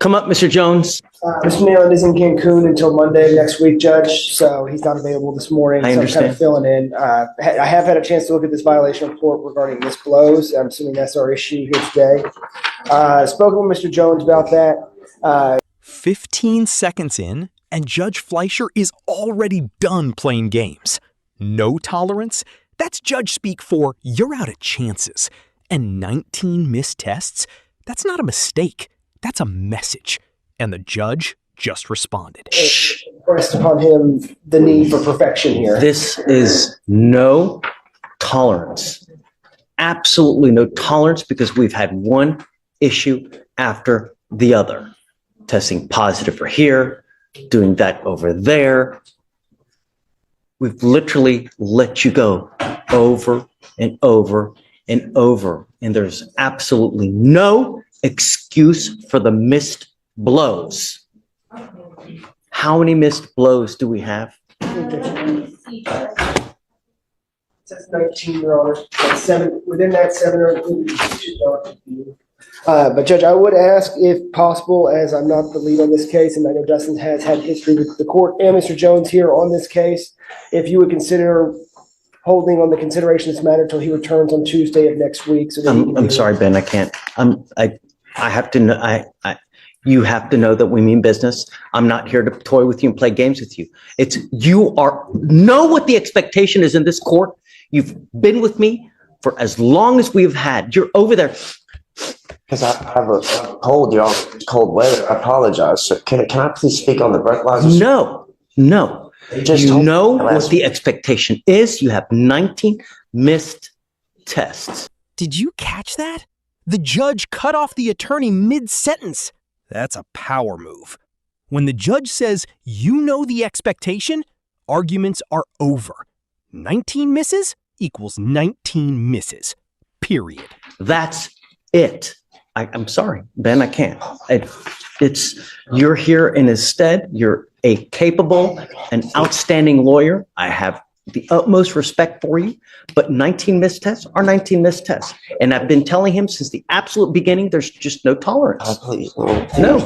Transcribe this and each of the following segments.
Come up, Mr. Jones. Mr. Nayland is in Cancun until Monday of next week, Judge, so he's not available this morning. I understand. I'm kind of filling in. I have had a chance to look at this violation report regarding missed blows. I'm assuming that's our issue here today. Spoken with Mr. Jones about that. 15 seconds in, and Judge Fleischer is already done playing games. No tolerance? That's judge speak for you're out of chances. And 19 missed tests? That's not a mistake. That's a message. And the judge just responded. Pressed upon him the need for perfection here. This is no tolerance. Absolutely no tolerance, because we've had one issue after the other. Testing positive for here, doing that over there. We've literally let you go over and over and over. And there's absolutely no excuse for the missed blows. How many missed blows do we have? It says 19, Your Honor. Within that 7 or 8. But Judge, I would ask, if possible, as I'm not the lead on this case, and I know Dustin has had history with the court and Mr. Jones here on this case, if you would consider holding on the consideration of this matter until he returns on Tuesday of next week. So I'm sorry, Ben, I can't. I have to know. You have to know that we mean business. I'm not here to toy with you and play games with you. Know what the expectation is in this court. You've been with me for as long as we've had. You're over there. Because I have a cold, y'all. Cold weather. I apologize. So can I please speak on the breathalyzer? No. You know what the expectation is. You have 19 missed tests. Did you catch that? The judge cut off the attorney mid-sentence. That's a power move. When the judge says, you know the expectation, arguments are over. 19 misses equals 19 misses. Period. That's it. I'm sorry, Ben, I can't. You're here in his stead. You're a capable and outstanding lawyer. I have the utmost respect for you, but 19 missed tests are 19 missed tests. And I've been telling him since the absolute beginning, there's just no tolerance. Oh, please. No.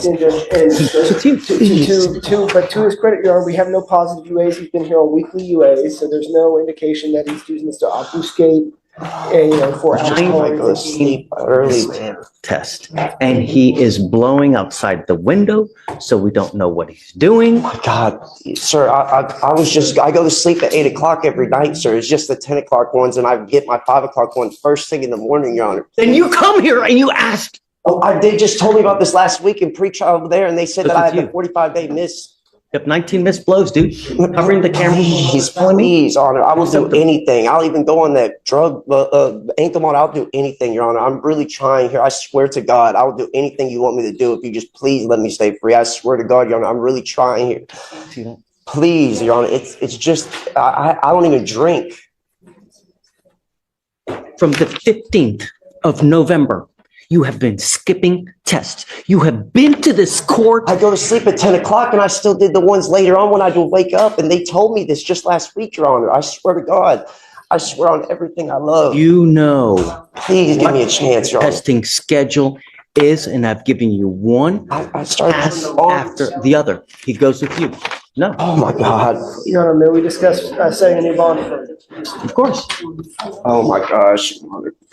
But to his credit, Your Honor, we have no positive UAs. He's been here on weekly UAs, so there's no indication that he's using this to obfuscate. For alcohol. I go to sleep early, man. Test, and he is blowing outside the window, so we don't know what he's doing. Oh my God, sir, I go to sleep at 8 o'clock every night, sir. It's just the 10 o'clock ones, and I get my 5 o'clock one first thing in the morning, Your Honor. Then you come here and you ask. Oh, they just told me about this last week in pre-trial over there, and they said that I had a 45-day miss. You have 19 missed blows, dude. Covering the camera. Please, Honor. I will do anything. I'll even go on that drug, Anklemon. I'll do anything, Your Honor. I'm really trying here. I swear to God, I will do anything you want me to do if you just please let me stay free. I swear to God, Your Honor, I'm really trying here. Please, Your Honor. It's just, I don't even drink. From the 15th of November, you have been skipping tests. You have been to this court. I go to sleep at 10 o'clock and I still did the ones later on when I do wake up. And they told me this just last week, Your Honor. I swear to God. I swear on everything I love. You know. Please give me a chance, Your Honor. Testing schedule is, and I've given you one pass after the other. He goes with you. No. Oh my God. Your Honor, may we discuss setting a new bond for it? Of course. Oh my gosh.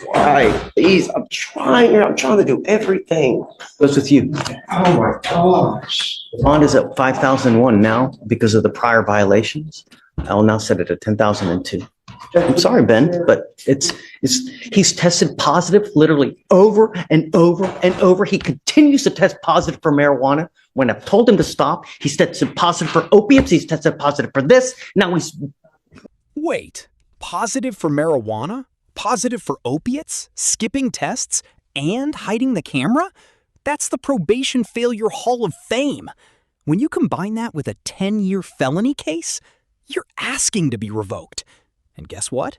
Why? Please, I'm trying here. I'm trying to do everything. Goes with you. Oh my gosh. Bond is at 5,001 now because of the prior violations. I'll now set it at 10,002. I'm sorry, Ben, but he's tested positive literally over and over and over. He continues to test positive for marijuana. When I've told him to stop, he's tested positive for opiates. He's tested positive for this. Now he's... Wait, positive for marijuana? Positive for opiates? Skipping tests? And hiding the camera? That's the probation failure hall of fame. When you combine that with a 10-year felony case, you're asking to be revoked. And guess what?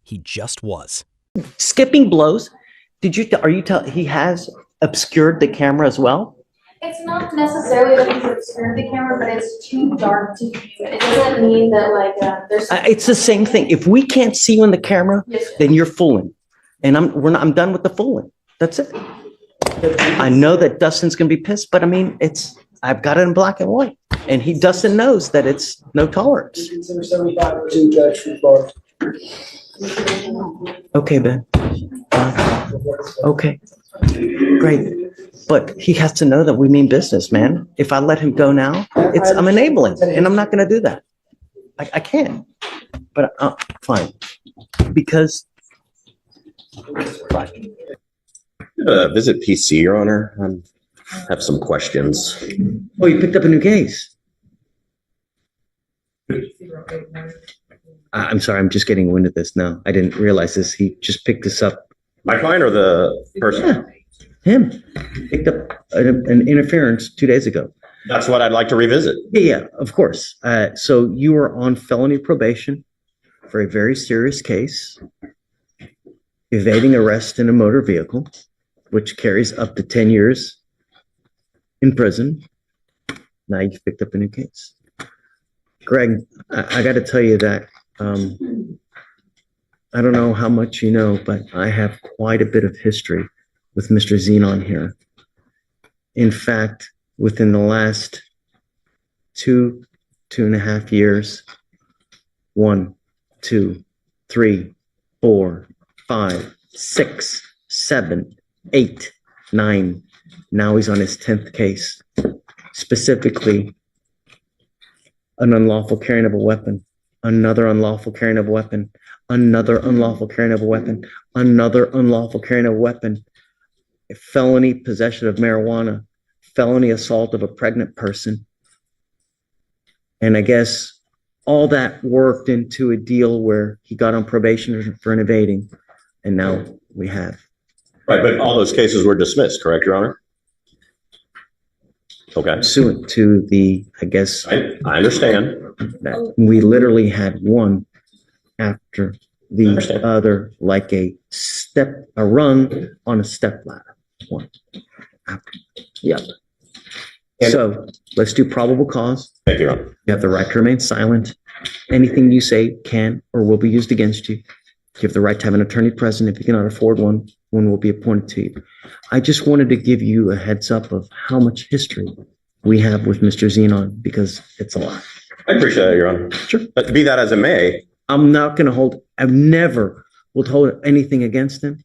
He just was. Skipping blows. He has obscured the camera as well? It's not necessarily that he's obscured the camera, but it's too dark to view. It doesn't mean that there's. It's the same thing. If we can't see you in the camera, then you're fooling, and I'm done with the fooling. That's it. I know that Dustin's gonna be pissed, but I mean, I've got it in black and white. And Dustin knows that it's no tolerance. Consider 75 or 2, Judge, for bars. Okay, Ben. Okay. Great. But he has to know that we mean business, man. If I let him go now, I'm enabling, and I'm not gonna do that. I can't. But fine. Because fine. Visit PC, Your Honor. I have some questions. Oh, you picked up a new case. I'm sorry, I'm just getting wind of this now. I didn't realize this. He just picked this up. My client or the person? Yeah, him. Picked up an interference 2 days ago. That's what I'd like to revisit. Yeah, of course. So you were on felony probation for a very serious case, evading arrest in a motor vehicle, which carries up to 10 years in prison. Now you've picked up a new case. Greg, I got to tell you that I don't know how much you know, but I have quite a bit of history with Mr. Zenon here. In fact, within the last 2.5 years, 1, 2, 3, 4, 5, 6, 7, 8, 9. Now he's on his 10th case, specifically an unlawful carrying of a weapon, another unlawful carrying of a weapon, another unlawful carrying of a weapon, another unlawful carrying of a weapon, felony possession of marijuana, felony assault of a pregnant person. And I guess all that worked into a deal where he got on probation for an evading, and now we have. Right, but all those cases were dismissed, correct, Your Honor? Okay. Pursuant to the, I guess, I understand. that we literally had one after the other, like a rung on a step ladder. One after the other. So let's do probable cause. Thank you, Your Honor. You have the right to remain silent. Anything you say can or will be used against you. You have the right to have an attorney present. If you cannot afford one, one will be appointed to you. I just wanted to give you a heads up of how much history we have with Mr. Zenon, because it's a lot. I appreciate that, Your Honor. Sure. But be that as it may, I'm not going to hold, I've never will hold anything against him.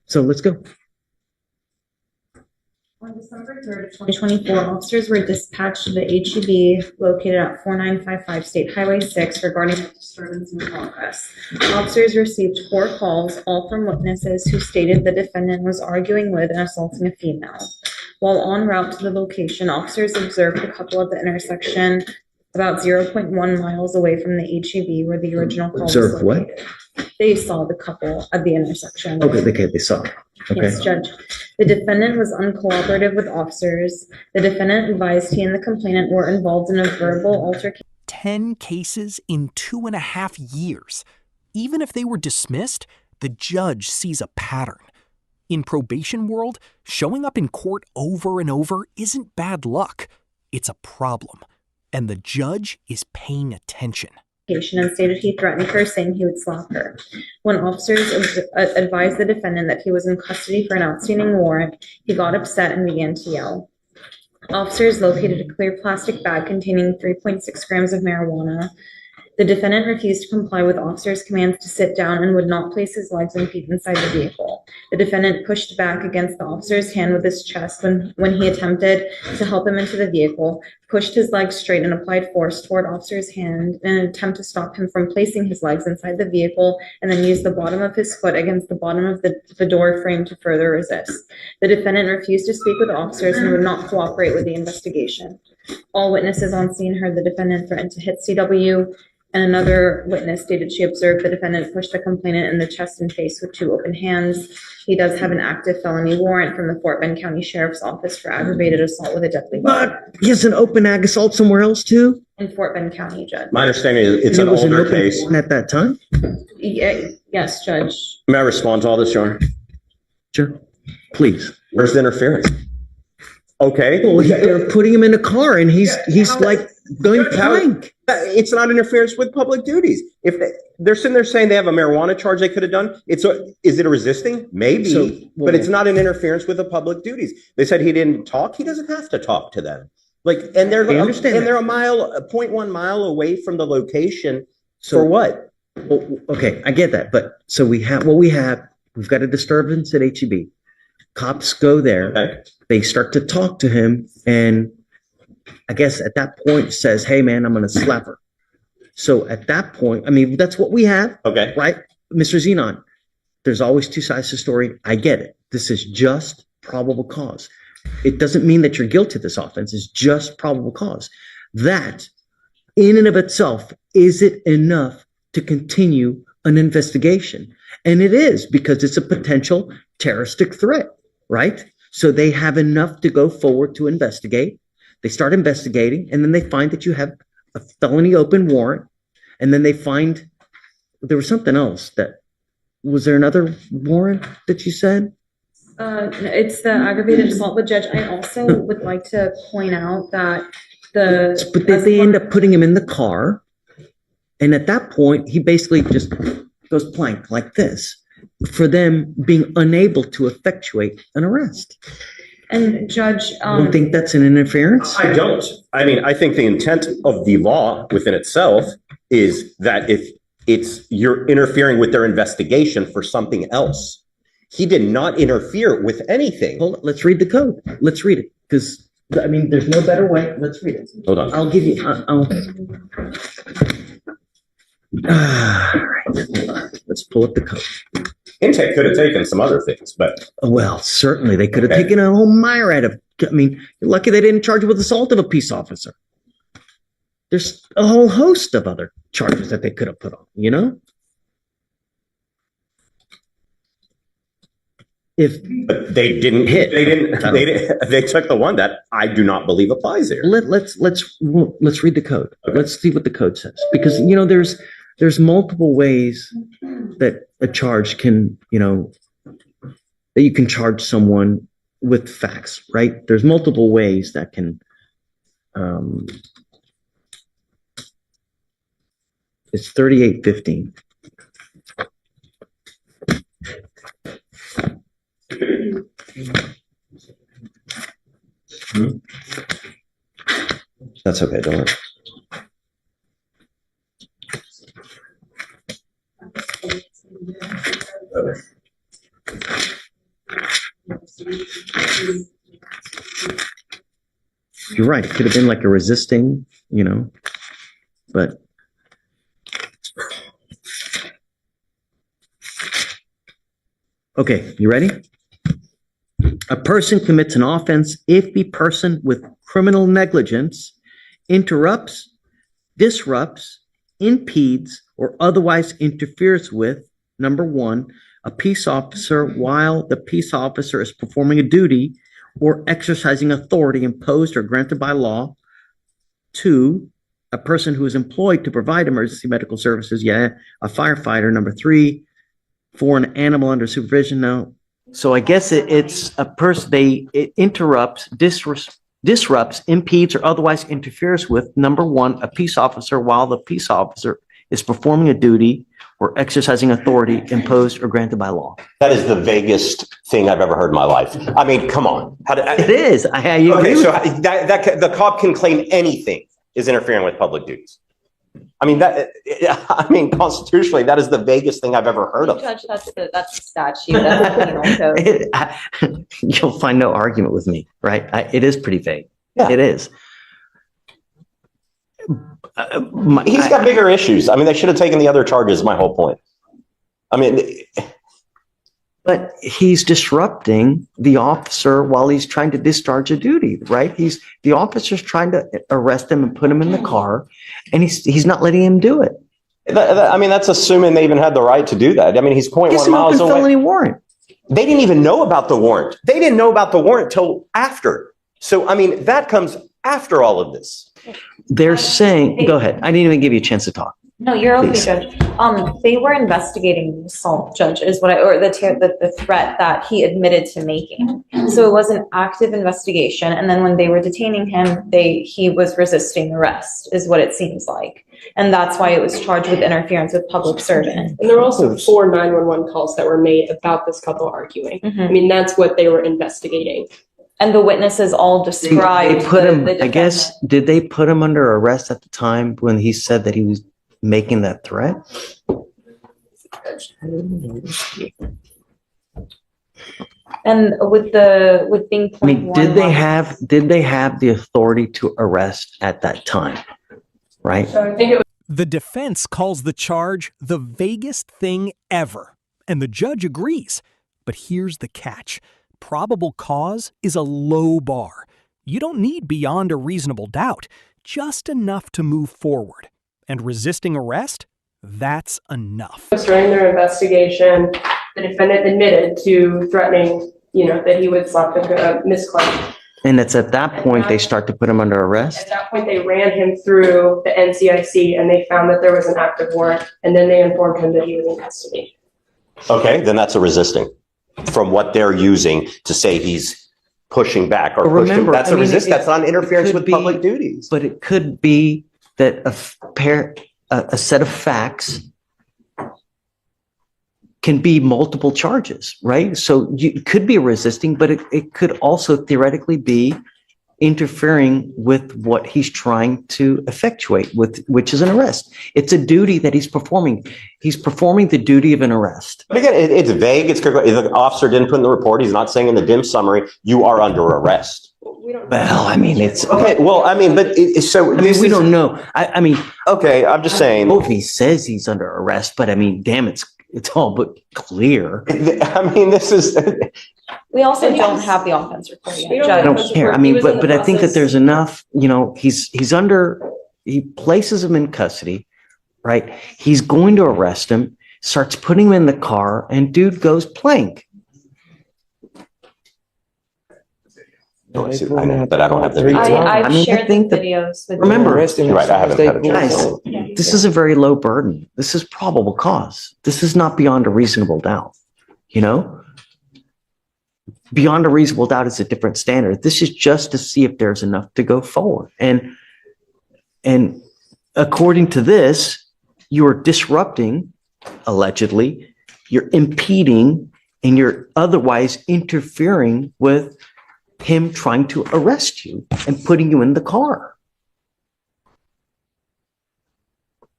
So let's go. On December 3rd of 2024, officers were dispatched to the HEB located at 4955 State Highway 6 regarding a disturbance in progress. Officers received 4 calls, all from witnesses who stated the defendant was arguing with and assaulting a female. While en route to the location, officers observed the couple at the intersection about 0.1 miles away from the HEB where the original call was Observed what? located. They saw the couple at the intersection. Okay, they saw. Okay. Yes, Judge. The defendant was uncooperative with officers. The defendant advised he and the complainant were involved in a verbal altercation. 10 cases in 2.5 years. Even if they were dismissed, the judge sees a pattern. In probation world, showing up in court over and over isn't bad luck. It's a problem. And the judge is paying attention. And stated he threatened her, saying he would slap her. When officers advised the defendant that he was in custody for an outstanding warrant, he got upset and began to yell. Officers located a clear plastic bag containing 3.6 grams of marijuana. The defendant refused to comply with officers' commands to sit down and would not place his legs and feet inside the vehicle. The defendant pushed back against the officer's hand with his chest when he attempted to help him into the vehicle, pushed his legs straight and applied force toward officer's hand in an attempt to stop him from placing his legs inside the vehicle, and then used the bottom of his foot against the bottom of the door frame to further resist. The defendant refused to speak with officers and would not cooperate with the investigation. All witnesses on scene heard the defendant threaten to hit CW, and another witness stated she observed the defendant push the complainant in the chest and face with 2 open hands. He does have an active felony warrant from the Fort Bend County Sheriff's Office for aggravated assault with a deadly weapon. But he has an open ag assault somewhere else too? In Fort Bend County, Judge. my understanding is it's an older case. At that time? Yes, Judge. May I respond to all this, Your Honor? Sure. Please. Where's the interference? Okay. Well, they're putting him in a car and he's like going How- blank. It's not interference with public duties. If they're sitting there saying they have a marijuana charge they could have done. Is it a resisting? Maybe, but it's not an interference with the public duties. They said he didn't talk. He doesn't have to talk to them. Like, and they're I understand and they're a 0.1 mile away from the location. For what? Well, okay, I get that, but so we have what we have. We've got a disturbance at HEB. Cops go there. Okay. They start to talk to him, and I guess at that point says, "Hey, man, I'm going to slap her." So at that point, I mean, that's what we have. Okay. Right? Mr. Zenon, there's always two sides to the story. I get it. This is just probable cause. It doesn't mean that you're guilty of this offense. It's just probable cause. That, in and of itself, is it enough to continue an investigation? And it is, because it's a potential terroristic threat, right? So they have enough to go forward to investigate. They start investigating, and then they find that you have a felony open warrant, and then they find there was something else. Was there another warrant that you said? It's the aggravated assault, but Judge, I also would like to point out that But they end up putting him in the car, and at that point, he basically just goes plank like this for them being unable to effectuate an arrest. And Judge, You don't think that's an interference? I don't. I mean, I think the intent of the law within itself is that if you're interfering with their investigation for something else. He did not interfere with anything. Hold on, let's read the code. Let's read it, because I mean, there's no better way. Let's read it. Hold on. I'll give you. All right, hold on. Let's pull up the code. Intake could have taken some other things, but Well, certainly they could have taken a whole myriad of. I mean, you're lucky they didn't charge you with assault of a peace officer. There's a whole host of other charges that they could have put on. You know, but they didn't Hit. They took the one that I do not believe applies here. let's read the code. Okay. Let's see what the code says, because you know there's multiple ways that a charge can, you know, that you can charge someone with facts, right? There's multiple ways that can, it's 3815. That's okay, don't worry. You're right. It could have been like a resisting, you know, but. Okay, you ready? A person commits an offense if the person with criminal negligence interrupts, disrupts, impedes, or otherwise interferes with, number one, a peace officer while the peace officer is performing a duty or exercising authority imposed or granted by law. Two, a person who is employed to provide emergency medical services, a firefighter. Number three, for an animal under supervision. Now, so I guess it's a person, it interrupts, disrupts, impedes, or otherwise interferes with, number one, a peace officer while the peace officer is performing a duty or exercising authority imposed or granted by law. That is the vaguest thing I've ever heard in my life. I mean, come on. It is. I agree Okay, with so that. the cop can claim anything is interfering with public duties. I mean, constitutionally, that is the vaguest thing I've ever heard of. Judge, that's the statute. That's the penal code. You'll find no argument with me, right? It is pretty vague. Yeah. It is. He's got bigger issues. I mean, they should have taken the other charges, my whole point. I mean, but he's disrupting the officer while he's trying to discharge a duty, right? The officer's trying to arrest him and put him in the car, and he's not letting him do it. I mean, that's assuming they even had the right to do that. I mean, he's 0.1 miles away. Felony warrant. They didn't even know about the warrant. They didn't know about the warrant till after. So, I mean, that comes after all of this. They're saying, go ahead. I didn't even give you a chance to talk. No, you're okay, Please. Judge. They were investigating the assault, Judge, is what the threat that he admitted to making. So it was an active investigation, and then when they were detaining him, he was resisting arrest, is what it seems like. And that's why it was charged with interference with public servant. And there were also 4 911 calls that were made about this couple arguing. Mhm. I mean, that's what they were investigating. And the witnesses all described. They put him, the I guess, defendant. did they put him under arrest at the time when he said that he was making that threat? And with being I mean, did they 0.11. have the authority to arrest at that time? Right? So I think it was The defense calls the charge the vaguest thing ever, and the judge agrees. But here's the catch. Probable cause is a low bar. You don't need beyond a reasonable doubt, just enough to move forward. And resisting arrest? That's enough. during their investigation, the defendant admitted to threatening, that he would slap the Miss Clark. And it's at that point they start to put him under At arrest? that point, they ran him through the NCIC and they found that there was an active warrant, and then they informed him that he was in custody. Okay, then that's a resisting from what they're using to say he's pushing back or But pushing. remember, That's I a mean, resist. That's not interference could with be- public duties. But it could be that a set of facts can be multiple charges, right? So it could be resisting, but it could also theoretically be interfering with what he's trying to effectuate, which is an arrest. It's a duty that he's performing. He's performing the duty of an arrest. But again, it's vague. If the officer didn't put in the report, he's not saying in the dim summary, you are under arrest. Well, I mean, it's Okay, well, I mean, but so I mean, we don't know. I mean, okay, I'm just saying. if he says he's under arrest, but I mean, damn, it's all but clear. I mean, this is. We also don't have the offense report yet, We don't I Judge. don't care. I mean, but I think that there's enough, he places him in custody, right? He's going to arrest him, starts putting him in the car, and dude goes plank. I know, but I don't have the. I've I mean, I shared the think that- videos with. remember- You're right, I haven't had a chance. Guys, this is a very low burden. This is probable cause. This is not beyond a reasonable doubt, Beyond a reasonable doubt is a different standard. This is just to see if there's enough to go forward. And according to this, you're disrupting, allegedly, you're impeding, and you're otherwise interfering with him trying to arrest you and putting you in the car.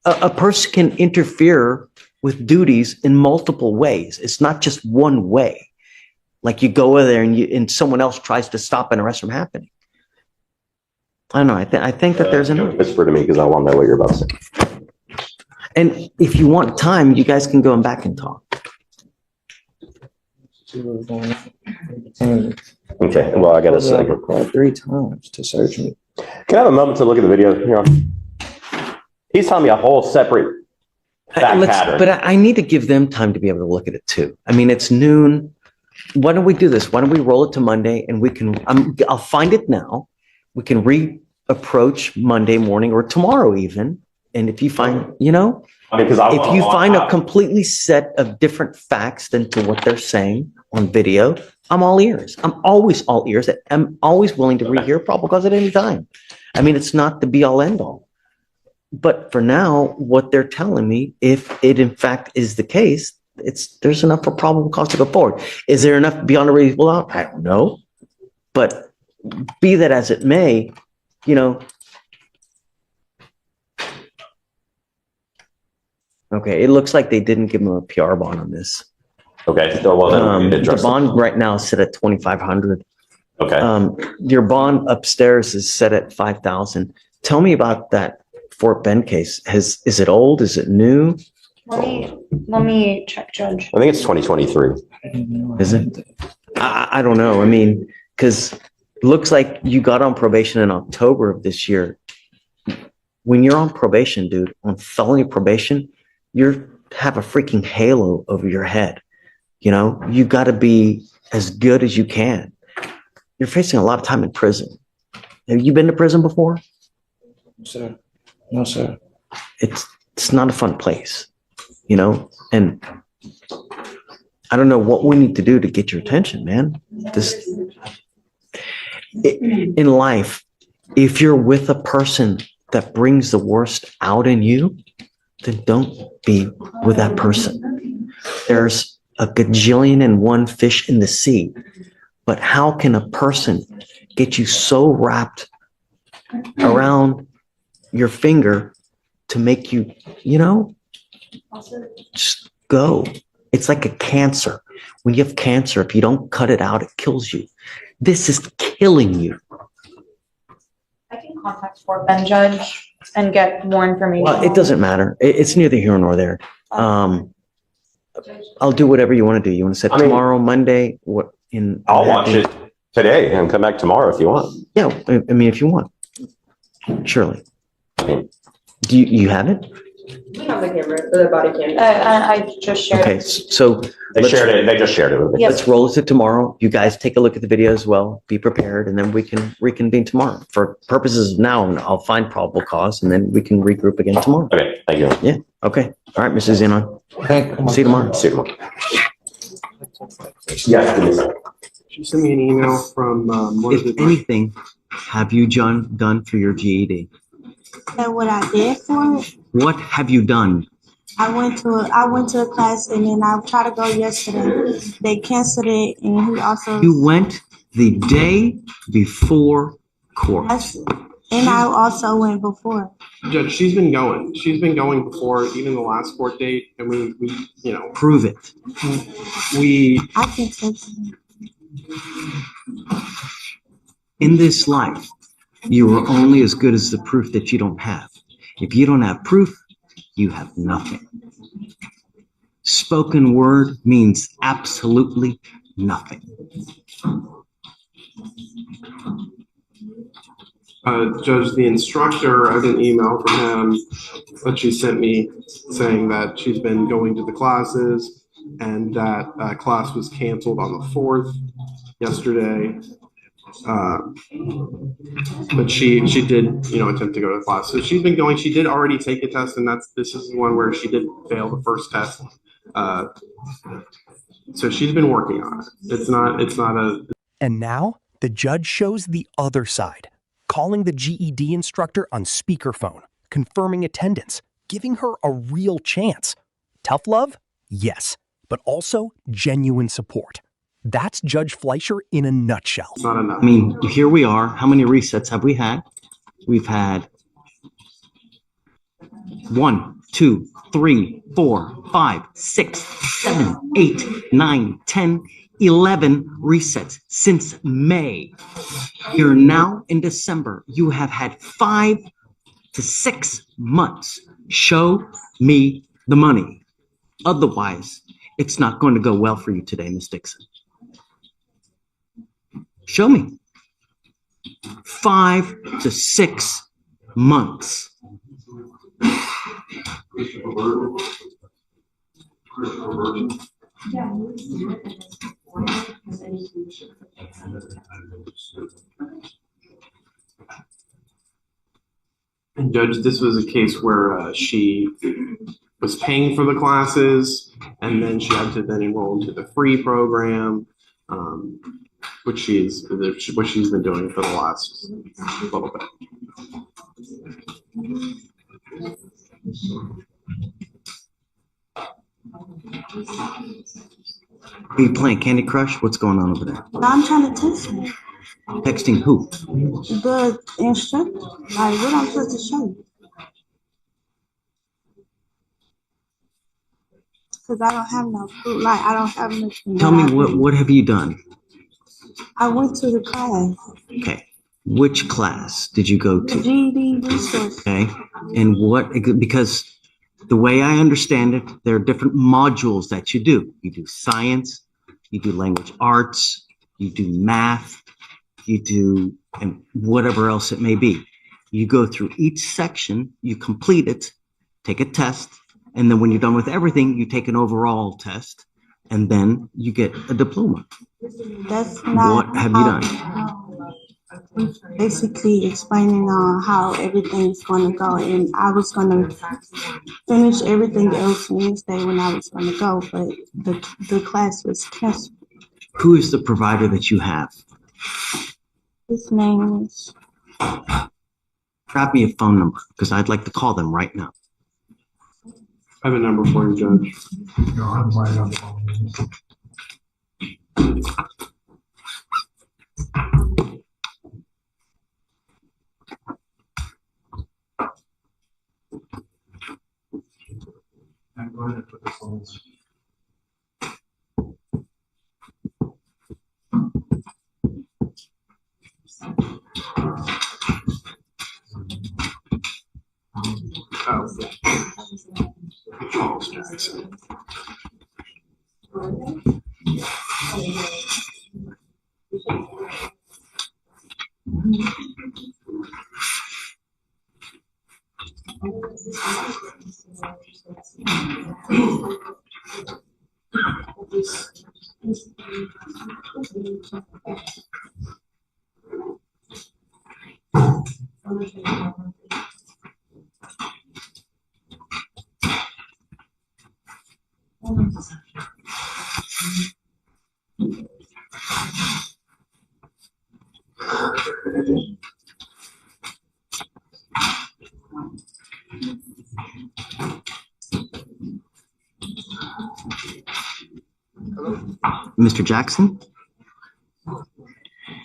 A person can interfere with duties in multiple ways. It's not just one way. Like you go over there and someone else tries to stop an arrest from happening. I don't know. I think that there's enough. Whisper to me because I want to know what you're about to say. And if you want time, you guys can go back and talk. Okay, well, I got to say. Required 3 times to search me. Can I have a moment to look at the video here? He's telling me a whole separate fact pattern. But I need to give them time to be able to look at it too. I mean, it's noon. Why don't we do this? Why don't we roll it to Monday and we can, I'll find it now. We can reapproach Monday morning or tomorrow even. And if you find, I mean, because if you find a completely set of different facts than to what they're saying on video, I'm all ears. I'm always all ears. I'm always willing to rehear probable cause at any time. I mean, it's not the be all end all. But for now, what they're telling me, if it in fact is the case, there's enough for probable cause to go forward. Is there enough beyond a reasonable doubt? I don't know. But be that as it may, okay, it looks like they didn't give him a PR bond on this. Okay, so well, then we The address it. bond right now is set at $2,500. Okay. Your bond upstairs is set at $5,000. Tell me about that Fort Bend case. Is it old? Is it new? Let me check, Judge. I think it's 2023. Is it? I don't know. I mean, because it looks like you got on probation in October of this year. When you're on probation, dude, on felony probation, you have a freaking halo over your head. You got to be as good as you can. You're facing a lot of time in prison. Have you been to prison before? Sir. No, sir. it's not a fun place, you know? And I don't know what we need to do to get your attention, man. In life, if you're with a person that brings the worst out in you, then don't be with that person. There's a gajillion and one fish in the sea, but how can a person get you so wrapped around your finger to make you, you know, just go. It's like a cancer. When you have cancer, if you don't cut it out, it kills you. This is killing you. I can contact Fort Bend Judge and get more information. Well, it doesn't matter. It's neither here nor there. I'll do whatever you want to do. You want to set tomorrow, Monday? What? I'll watch it today and come back tomorrow if you want. Yeah, I mean, if you want. Surely. Do you have it? We have the camera, the body camera. I just shared Okay, it. so They just shared it with me. Yep. let's roll it tomorrow. You guys take a look at the video as well. Be prepared, and then we can reconvene tomorrow. For purposes of now, I'll find probable cause, and then we can regroup again tomorrow. Okay, thank you. Yeah. Okay. All right, Mrs. Zenon. See you tomorrow. See you tomorrow. Yes, please. She sent me an email from, If anything, have you done for your GED? And what I did for it, What have you done? I went to a class and then I tried to go yesterday. They canceled it and he also. You went the day before court. And I also went before. Judge, she's been going. She's been going before even the last court date, and we you know. Prove it. I can text you. In this life, you are only as good as the proof that you don't have. If you don't have proof, you have nothing. Spoken word means absolutely nothing. Judge, the instructor, I had an email from him that she sent me saying that she's been going to the classes and that class was canceled on the 4th yesterday. But she did, you know, attempt to go to class. So she's been going. She did already take a test, and this is the one where she did fail the first test. So she's been working on it. It's not a. And now the judge shows the other side, calling the GED instructor on speakerphone, confirming attendance, giving her a real chance. Tough love? Yes, but also genuine support. That's Judge Fleischer in a nutshell. It's not enough. I mean, here we are. How many resets have we had? We've had 1, 2, 3, 4, 5, 6, 7, 8, 9, 10, 11 resets since May. You're now in December. You have had 5 to 6 months. Show me the money. Otherwise, it's not going to go well for you today, Ms. Dixon. Show me. 5 to 6 months. And Judge, this was a case where she was paying for the classes, and then she had to then enroll into the free program, which she's been doing for the last little bit. Are you playing Candy Crush? What's going on over there? I'm trying to text you. Texting who? The instructor. Like, what I'm supposed to show you? Because I don't have no proof. Like, I don't have nothing. Tell me, what have you done? I went to the class. Okay. Which class did you go The to? GED resource. Okay. And what, because the way I understand it, there are different modules that you do. You do science, you do language arts, you do math, you do, and whatever else it may be. You go through each section, you complete it, take a test, and then when you're done with everything, you take an overall test, and then you get a diploma. That's not. What have you done? basically explaining on how everything's going to go. And I was going to finish everything else Wednesday when I was going to go, but the class was canceled. Who is the provider that you have? His name is. Grab me a phone number because I'd like to call them right now. I have a number for you, Judge. I'm going to put this on. Oh, Charles Jackson. Mr. Jackson?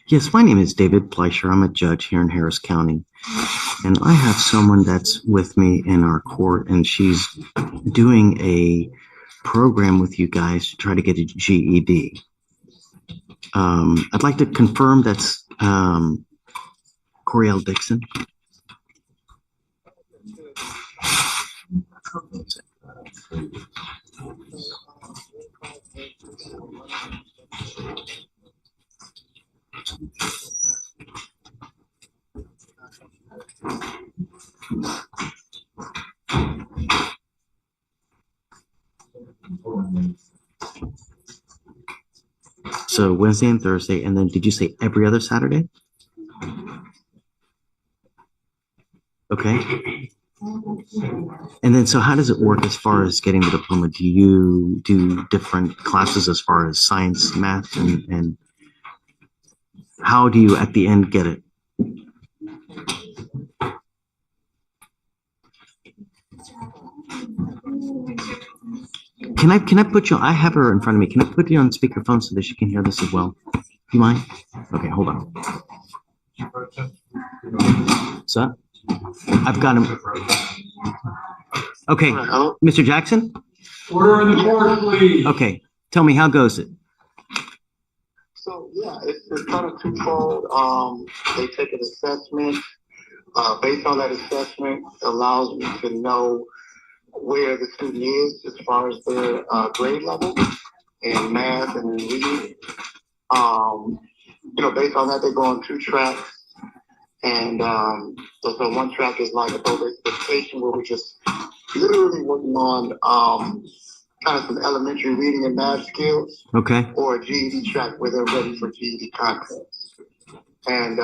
Yes, my name is David Fleischer. I'm a judge here in Harris County. And I have someone that's with me in our court, and she's doing a program with you guys to try to get a GED. I'd like to confirm that's Coriel Dixon. So Wednesday and Thursday, and then did you say every other Saturday? Okay. And then so how does it work as far as getting the diploma? Do you do different classes as far as science, math, and how do you at the end get it? Can I put you, I have her in front of me. Can I put you on speakerphone so that she can hear this as well? Do you mind? Okay, hold on. So, I've got him. Okay, Mr. Jackson? Order in the court, please. Okay, tell me, how goes it? So, yeah, it's kind of twofold. They take an assessment. Based on that assessment, allows me to know where the student is as far as their grade level in math and in reading. Based on that, they go on 2 tracks. And so one track is like a probation where we're just literally working on kind of some elementary reading and math skills. Okay. Or a GED track where they're ready for GED contests. And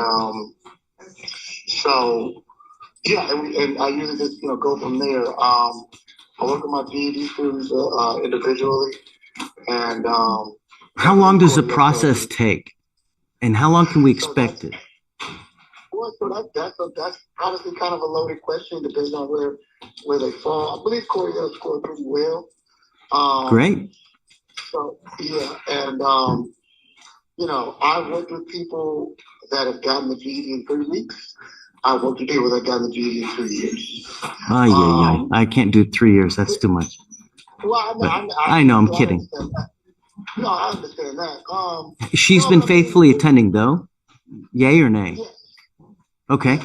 so, yeah, and I usually just, go from there. I work with my GED students individually. And how long does the process take? And how long can we expect it? Well, so that's honestly kind of a loaded question, depending on where they fall. I believe Coriel scored pretty well. Great. So yeah, and I've worked with people that have gotten the GED in 3 weeks. I've worked with people that got the GED in 2 years. I can't do 3 years. That's too much. Well, I know. I'm kidding. No, I understand that. She's been faithfully attending, though. Yay or nay? Yes. Okay,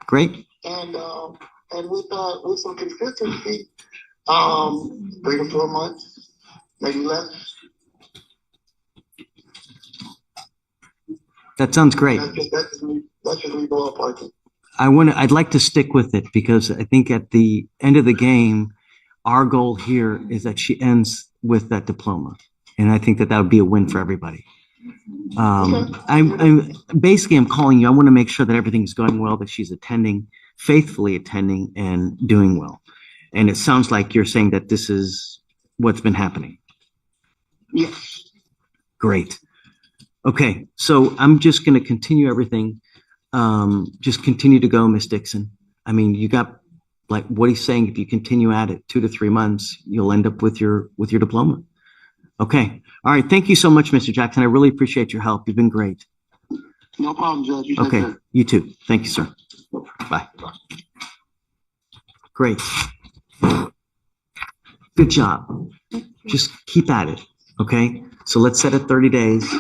great. And with some consistency, 3 to 4 months, maybe less. That sounds great. That's just me ballparking. I'd like to stick with it because I think at the end of the game, our goal here is that she ends with that diploma. And I think that would be a win for everybody. I'm basically, I'm calling you. I want to make sure that everything's going well, that she's attending, faithfully attending and doing well. And it sounds like you're saying that this is what's been happening. Yes. Great. Okay, so I'm just going to continue everything. Just continue to go, Miss Dixon. I mean, you got, like what he's saying, if you continue at it 2 to 3 months, you'll end up with your diploma. Okay. All right. Thank you so much, Mr. Jackson. I really appreciate your help. You've been great. No problem, Judge. You take Okay. care. You too. Thank you, sir. Bye. Great. Good job. Just keep at it. Okay. So let's set it 30 days.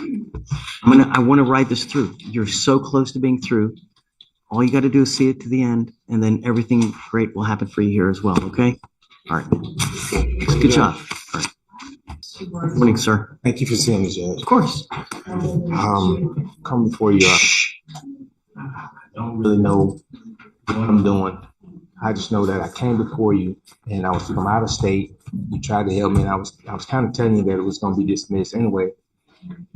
I want to ride this through. You're so close to being through. All you got to do is see it to the end, and then everything great will happen for you here as well. Okay. All right. Good job. All right. Good morning, sir. Thank you for seeing me, Judge. Of course. Come before you. I don't really know what I'm doing. I just know that I came before you, and I was from out of state. You tried to help me, and I was kind of telling you that it was going to be dismissed anyway.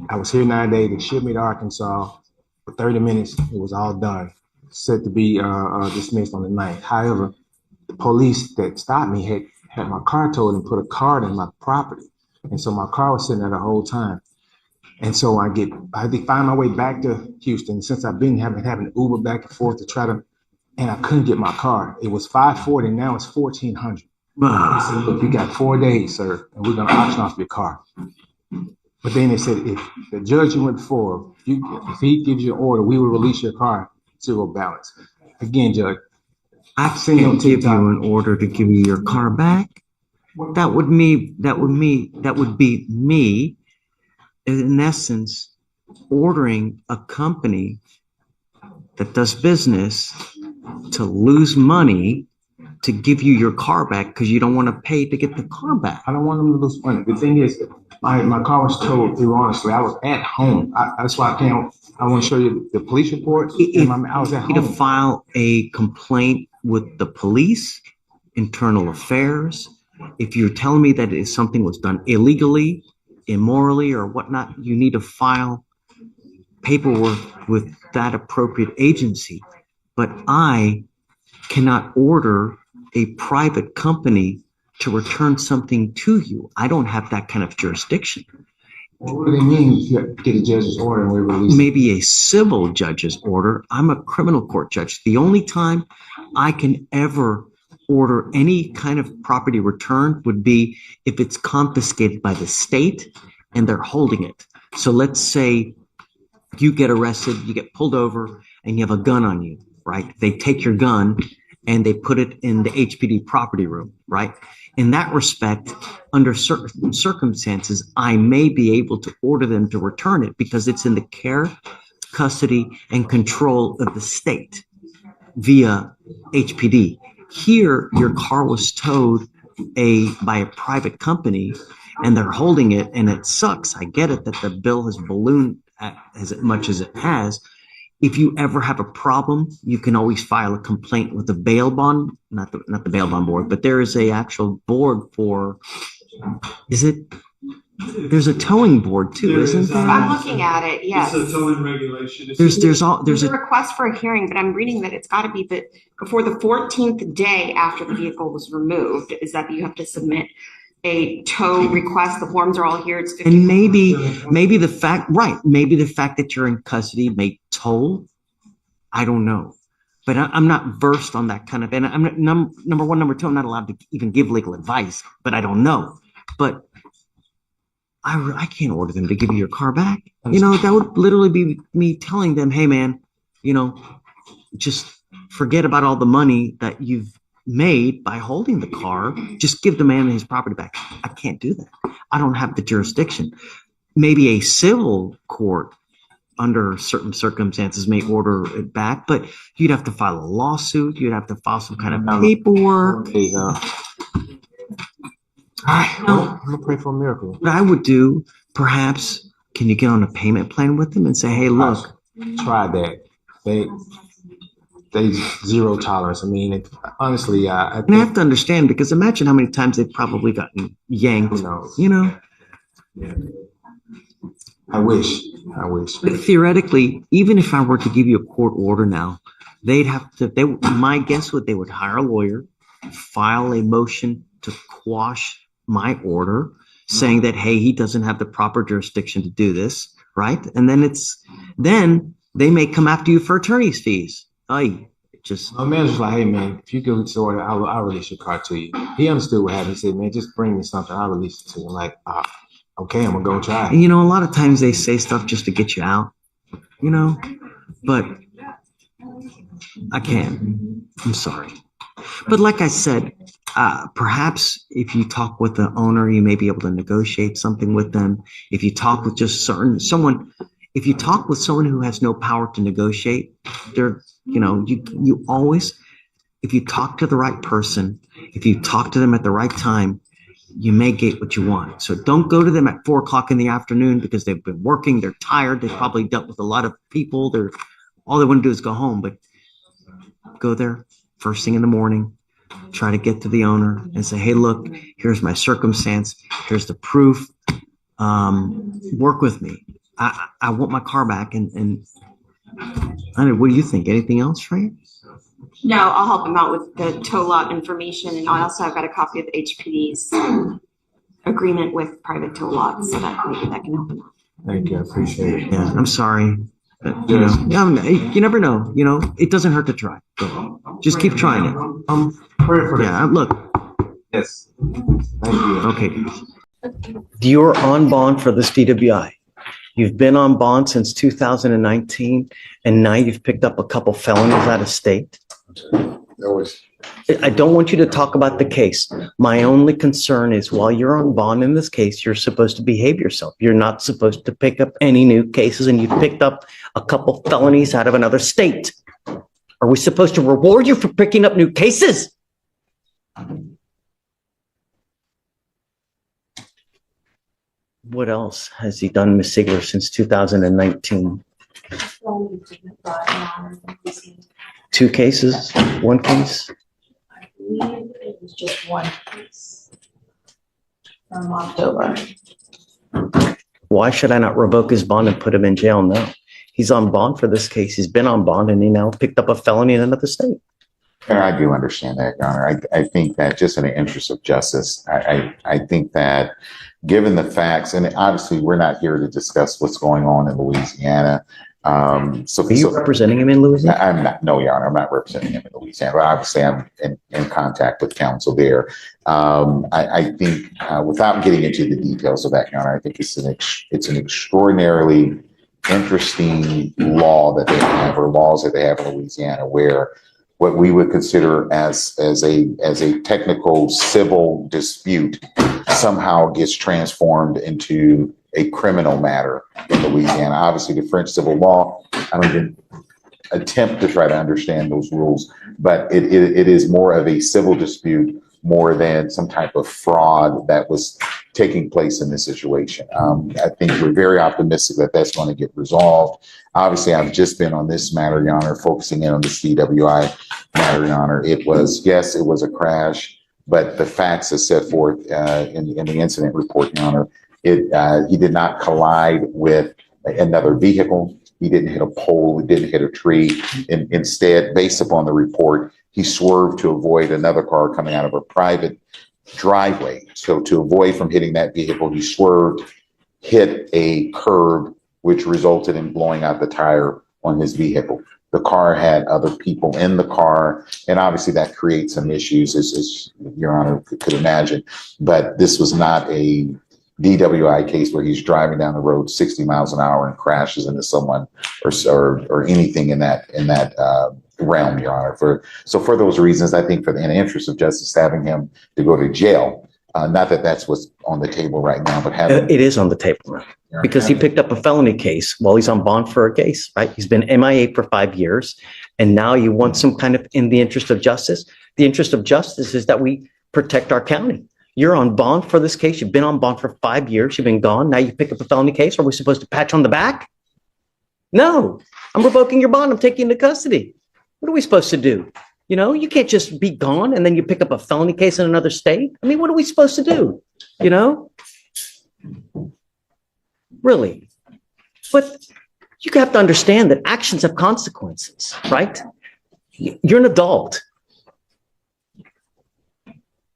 I was here 9 days. They shipped me to Arkansas for 30 minutes. It was all done, set to be dismissed on the 9th. However, the police that stopped me had my car towed and put a card in my property. And so my car was sitting there the whole time. And so I had to find my way back to Houston. Since I've been having Uber back and forth to try to, and I couldn't get my car. It was $540, now it's $1,400. They said, look, you got 4 days, sir, and we're gonna auction off your car. But then they said, if the judge you went before, if he gives you an order, we will release your car, zero balance. Again, Judge, I can't give you an order to give you your car back. That would be me, in essence, ordering a company that does business to lose money to give you your car back because you don't want to pay to get the car back. I don't want them to lose money. The thing is, my car was towed erroneously. I was at home. That's why I want to show you the police report. I was at home. You need to file a complaint with the police, internal affairs. If you're telling me that something was done illegally, immorally, or whatnot, you need to file paperwork with that appropriate agency. But I cannot order a private company to return something to you. I don't have that kind of jurisdiction. What do they mean if you get a judge's order and we release it? Maybe a civil judge's order. I'm a criminal court judge. The only time I can ever order any kind of property return would be if it's confiscated by the state and they're holding it. So let's say you get arrested, you get pulled over, and you have a gun on you, right? They take your gun and they put it in the HPD property room, right? In that respect, under certain circumstances, I may be able to order them to return it because it's in the care, custody, and control of the state via HPD. Here, your car was towed by a private company and they're holding it, and it sucks. I get it that the bill has ballooned as much as it has. If you ever have a problem, you can always file a complaint with the bail bond, not the bail bond board, but there is a actual board for, there's a towing board too, isn't there? I'm looking at it, yes. It's a towing regulation. There's a request for a hearing, but I'm reading that it's got to be before the 14th day after the vehicle was removed, is that you have to submit a tow request. The forms are all here. It's 50. And maybe the fact that you're in custody may toll. I don't know, but I'm not versed on that kind of. And I'm not, number one, number two, I'm not allowed to even give legal advice. But I don't know. But I can't order them to give you your car back. You know, that would literally be me telling them, "Hey, man, you know, just forget about all the money that you've made by holding the car. Just give the man his property back." I can't do that. I don't have the jurisdiction. Maybe a civil court under certain circumstances may order it back, but you'd have to file a lawsuit. You'd have to file some kind of paperwork. I'm gonna pray for a miracle. What I would do, perhaps, can you get on a payment plan with them and say, "Hey, look, try that." They zero tolerance. I mean, honestly, and I have to understand, because imagine how many times they've probably gotten yanked. Who knows? You know. Yeah. I wish. I wish. But theoretically, even if I were to give you a court order now, they'd have to, my guess would they would hire a lawyer, file a motion to quash my order, saying that, hey, he doesn't have the proper jurisdiction to do this, right? And then they may come after you for attorney's fees. My manager's like, hey man, if you give it to order, I'll release your car to you. He understood what happened. He said, man, just bring me something. I'll release it to you. I'm like, okay, I'm gonna go try. And a lot of times they say stuff just to get you out, but I can't. I'm sorry. But like I said, perhaps if you talk with the owner, you may be able to negotiate something with them. If you talk with if you talk with someone who has no power to negotiate, you always, if you talk to the right person, if you talk to them at the right time, you may get what you want. So don't go to them at 4:00 in the afternoon because they've been working, they're tired, they've probably dealt with a lot of people. All they want to do is go home, but go there first thing in the morning, try to get to the owner and say, hey, look, here's my circumstance. Here's the proof. Work with me. I want my car back. And I don't know, what do you think? Anything else, Frank? No, I'll help him out with the tow lot information, and I also have got a copy of HPD's agreement with private tow lots, so that maybe that can help him out. Thank you, I appreciate it. Yeah, I'm sorry. But, you never know. It doesn't hurt to try. Just keep trying it. I'm praying for that. Look. Yes. Thank you. Okay. You're on bond for this DWI. You've been on bond since 2019, and now you've picked up a couple felonies out of state. I don't want you to talk about the case. My only concern is while you're on bond in this case, you're supposed to behave yourself. You're not supposed to pick up any new cases, and you picked up a couple felonies out of another state. Are we supposed to reward you for picking up new cases? What else has he done, Ms. Ziegler, since 2019? 2 cases? 1 case? I believe it was just 1 case from October. Why should I not revoke his bond and put him in jail now? He's on bond for this case. He's been on bond, and he now picked up a felony in another state. And I do understand that, Your Honor. I think that just in the interest of justice, I think that given the facts, and obviously we're not here to discuss what's going on in Louisiana. Are you representing him in Louisiana? I'm not. No, Your Honor, I'm not representing him in Louisiana. But obviously, I'm in contact with counsel there. I think, without getting into the details of that, Your Honor, I think it's an extraordinarily interesting law that they have, or laws that they have in Louisiana, where what we would consider as a technical civil dispute somehow gets transformed into a criminal matter in Louisiana. Obviously, the French civil law, I don't even attempt to try to understand those rules, but it is more of a civil dispute more than some type of fraud that was taking place in this situation. I think we're very optimistic that that's going to get resolved. Obviously, I've just been on this matter, Your Honor, focusing in on the DWI matter, Your Honor. It was a crash, but the facts as set forth in the incident report, Your Honor, he did not collide with another vehicle. He didn't hit a pole. He didn't hit a tree. Instead, based upon the report, he swerved to avoid another car coming out of a private driveway. So to avoid from hitting that vehicle, he swerved, hit a curb, which resulted in blowing out the tire on his vehicle. The car had other people in the car, and obviously that creates some issues, as Your Honor could imagine. But this was not a DWI case where he's driving down the road 60 miles an hour and crashes into someone or anything in that realm, Your Honor. For those reasons, I think in the interest of justice, having him to go to jail, not that that's what's on the table right now, but having it is on the table now because he picked up a felony case while he's on bond for a case, right? He's been MIA for 5 years, and now you want some kind of in the interest of justice. The interest of justice is that we protect our county. You're on bond for this case. You've been on bond for 5 years. You've been gone. Now you pick up a felony case. Are we supposed to pat you on the back? No, I'm revoking your bond. I'm taking you into custody. What are we supposed to do? You can't just be gone and then you pick up a felony case in another state. I mean, what are we supposed to do? Really? But you have to understand that actions have consequences, right? You're an adult.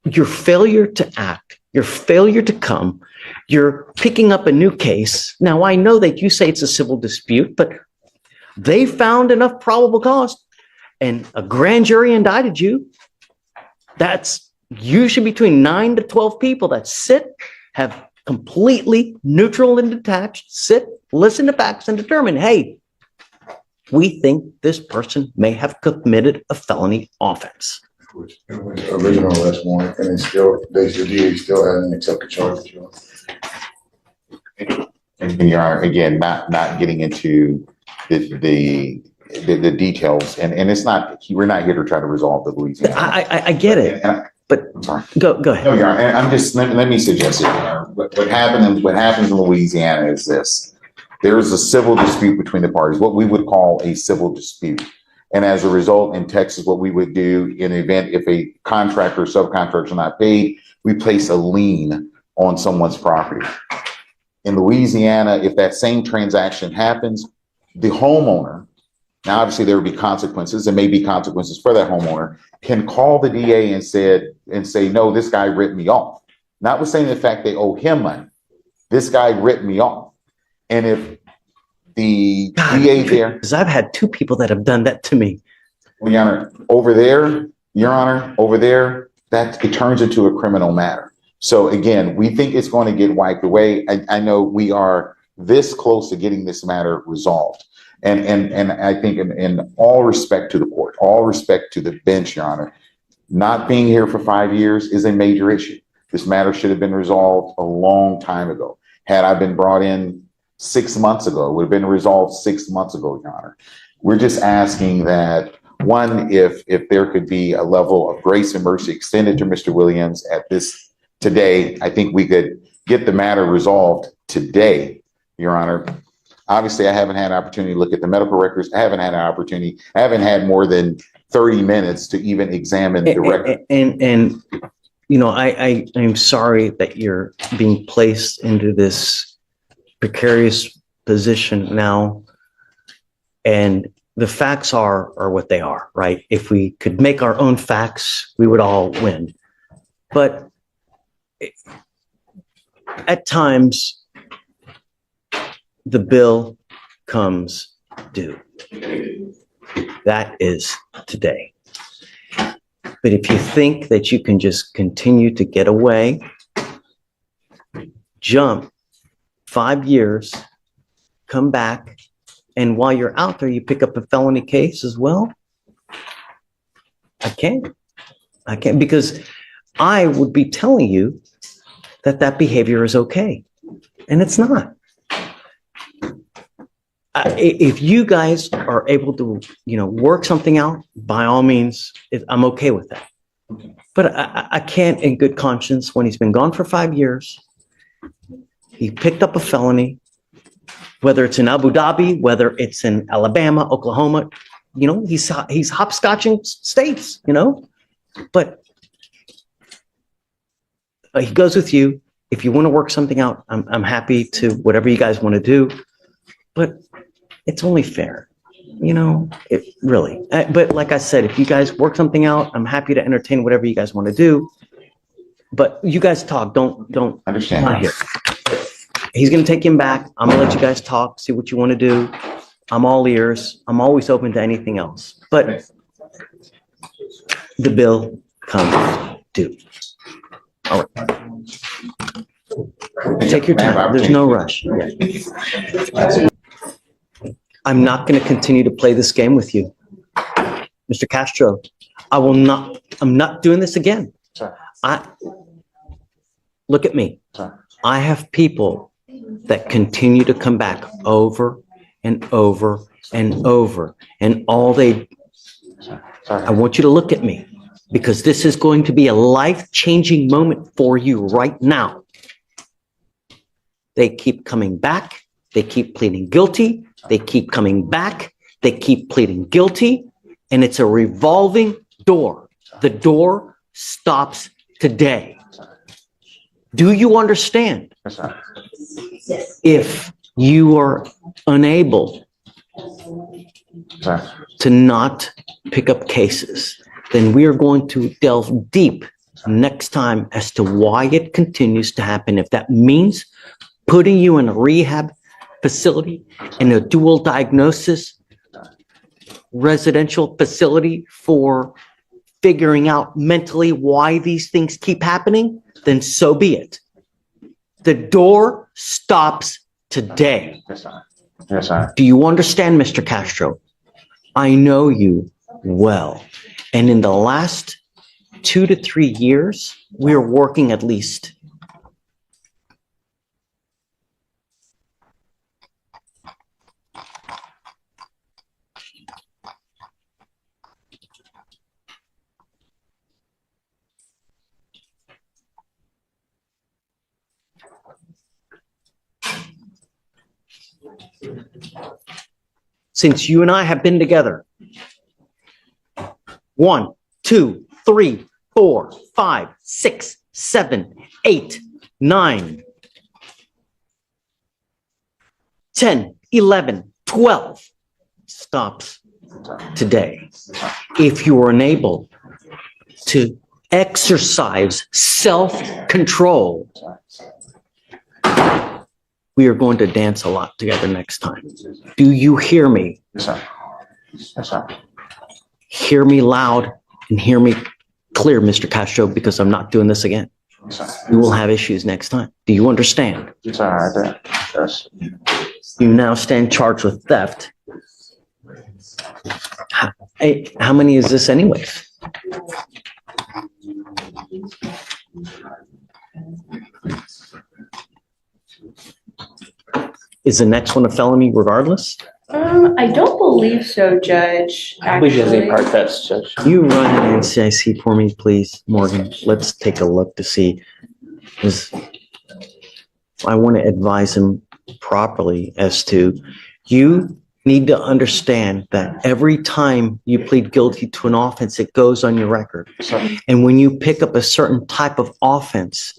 Your failure to act, your failure to come, you're picking up a new case. Now, I know that you say it's a civil dispute, but they found enough probable cause and a grand jury indicted you. That's usually between 9 to 12 people that sit, have completely neutral and detached, sit, listen to facts and determine, hey, we think this person may have committed a felony offense. Original arrest warrant, and it's still, the DA still hasn't accepted charges. And Your Honor, again, not getting into the details, and it's not, we're not here to try to resolve the Louisiana. I get it, but I'm sorry. Go ahead. No, Your Honor, and I'm just, let me suggest it, Your Honor. What happens in Louisiana is this. There is a civil dispute between the parties, what we would call a civil dispute. And as a result, in Texas, what we would do in the event if a contractor or subcontractor is not paid, we place a lien on someone's property. In Louisiana, if that same transaction happens, the homeowner, now obviously there would be consequences, and may be consequences for that homeowner, can call the DA and say, no, this guy ripped me off. Notwithstanding the fact they owe him money, this guy ripped me off. And if the DA there, because I've had 2 people that have done that to me. Well, Your Honor, over there, that it turns into a criminal matter. So again, we think it's going to get wiped away. I know we are this close to getting this matter resolved. And I think in all respect to the court, all respect to the bench, Your Honor, not being here for 5 years is a major issue. This matter should have been resolved a long time ago. Had I been brought in 6 months ago, it would have been resolved 6 months ago, Your Honor. We're just asking that, one, if there could be a level of grace and mercy extended to Mr. Williams at this today, I think we could get the matter resolved today, Your Honor. Obviously, I haven't had an opportunity to look at the medical records. I haven't had more than 30 minutes to even examine the record. And you know, I'm sorry that you're being placed into this precarious position now. And the facts are what they are, right? If we could make our own facts, we would all win. But at times, the bill comes due. That is today. But if you think that you can just continue to get away, jump 5 years, come back, and while you're out there, you pick up a felony case as well. I can't because I would be telling you that behavior is okay, and it's not. If you guys are able to, work something out, by all means, I'm okay with that. But I can't in good conscience when he's been gone for 5 years. He picked up a felony, whether it's in Abu Dhabi, whether it's in Alabama, Oklahoma, he's hopscotching states, but he goes with you. If you want to work something out, I'm happy to whatever you guys want to do, but it's only fair, it really. But like I said, if you guys work something out, I'm happy to entertain whatever you guys want to do. But you guys talk. Don't understand. Not here. He's going to take him back. I'm going to let you guys talk, see what you want to do. I'm all ears. I'm always open to anything else. But the bill comes due. All right. Take your time. There's no rush. I'm not going to continue to play this game with you. Mr. Castro, I'm not doing this again. Look at me. I have people that continue to come back over and over and over, and I want you to look at me, because this is going to be a life-changing moment for you right now. They keep coming back. They keep pleading guilty. They keep coming back. They keep pleading guilty. And it's a revolving door. The door stops today. Do you understand? If you are unable to not pick up cases, then we are going to delve deep next time as to why it continues to happen. If that means putting you in a rehab facility, in a dual diagnosis residential facility for figuring out mentally why these things keep happening, then so be it. The door stops today. Yes, sir. Do you understand, Mr. Castro? I know you well. And in the last 2 to 3 years, we're working at least. Since you and I have been together, 1, 2, 3, 4, 5, 6, 7, 8, 9, 10, 11, 12 stops today. If you are unable to exercise self-control, we are going to dance a lot together next time. Do you hear me? Yes, sir. Yes, sir. Hear me loud and hear me clear, Mr. Castro, because I'm not doing this again. Yes, sir. We will have issues next time. Do you understand? Yes, sir. I do. Yes. You now stand charged with theft. How many is this anyways? Is the next one a felony regardless? I don't believe so, Judge. I believe there's a Actually, part that's Judge. You run an NCIC for me, please, Morgan. Let's take a look to see. I want to advise him properly as to, you need to understand that every time you plead guilty to an offense, it goes on your record. And when you pick up a certain type of offense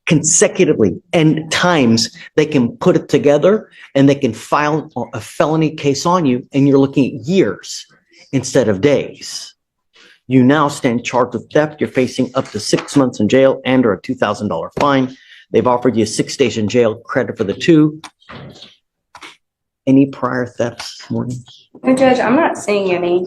consecutively and times, they can put it together and they can file a felony case on you, and you're looking at years instead of days. You now stand charged with theft. You're facing up to 6 months in jail and or a $2,000 fine. They've offered you 6 days in jail credit for the 2. Any prior thefts, Morgan? no, Judge, I'm not seeing any.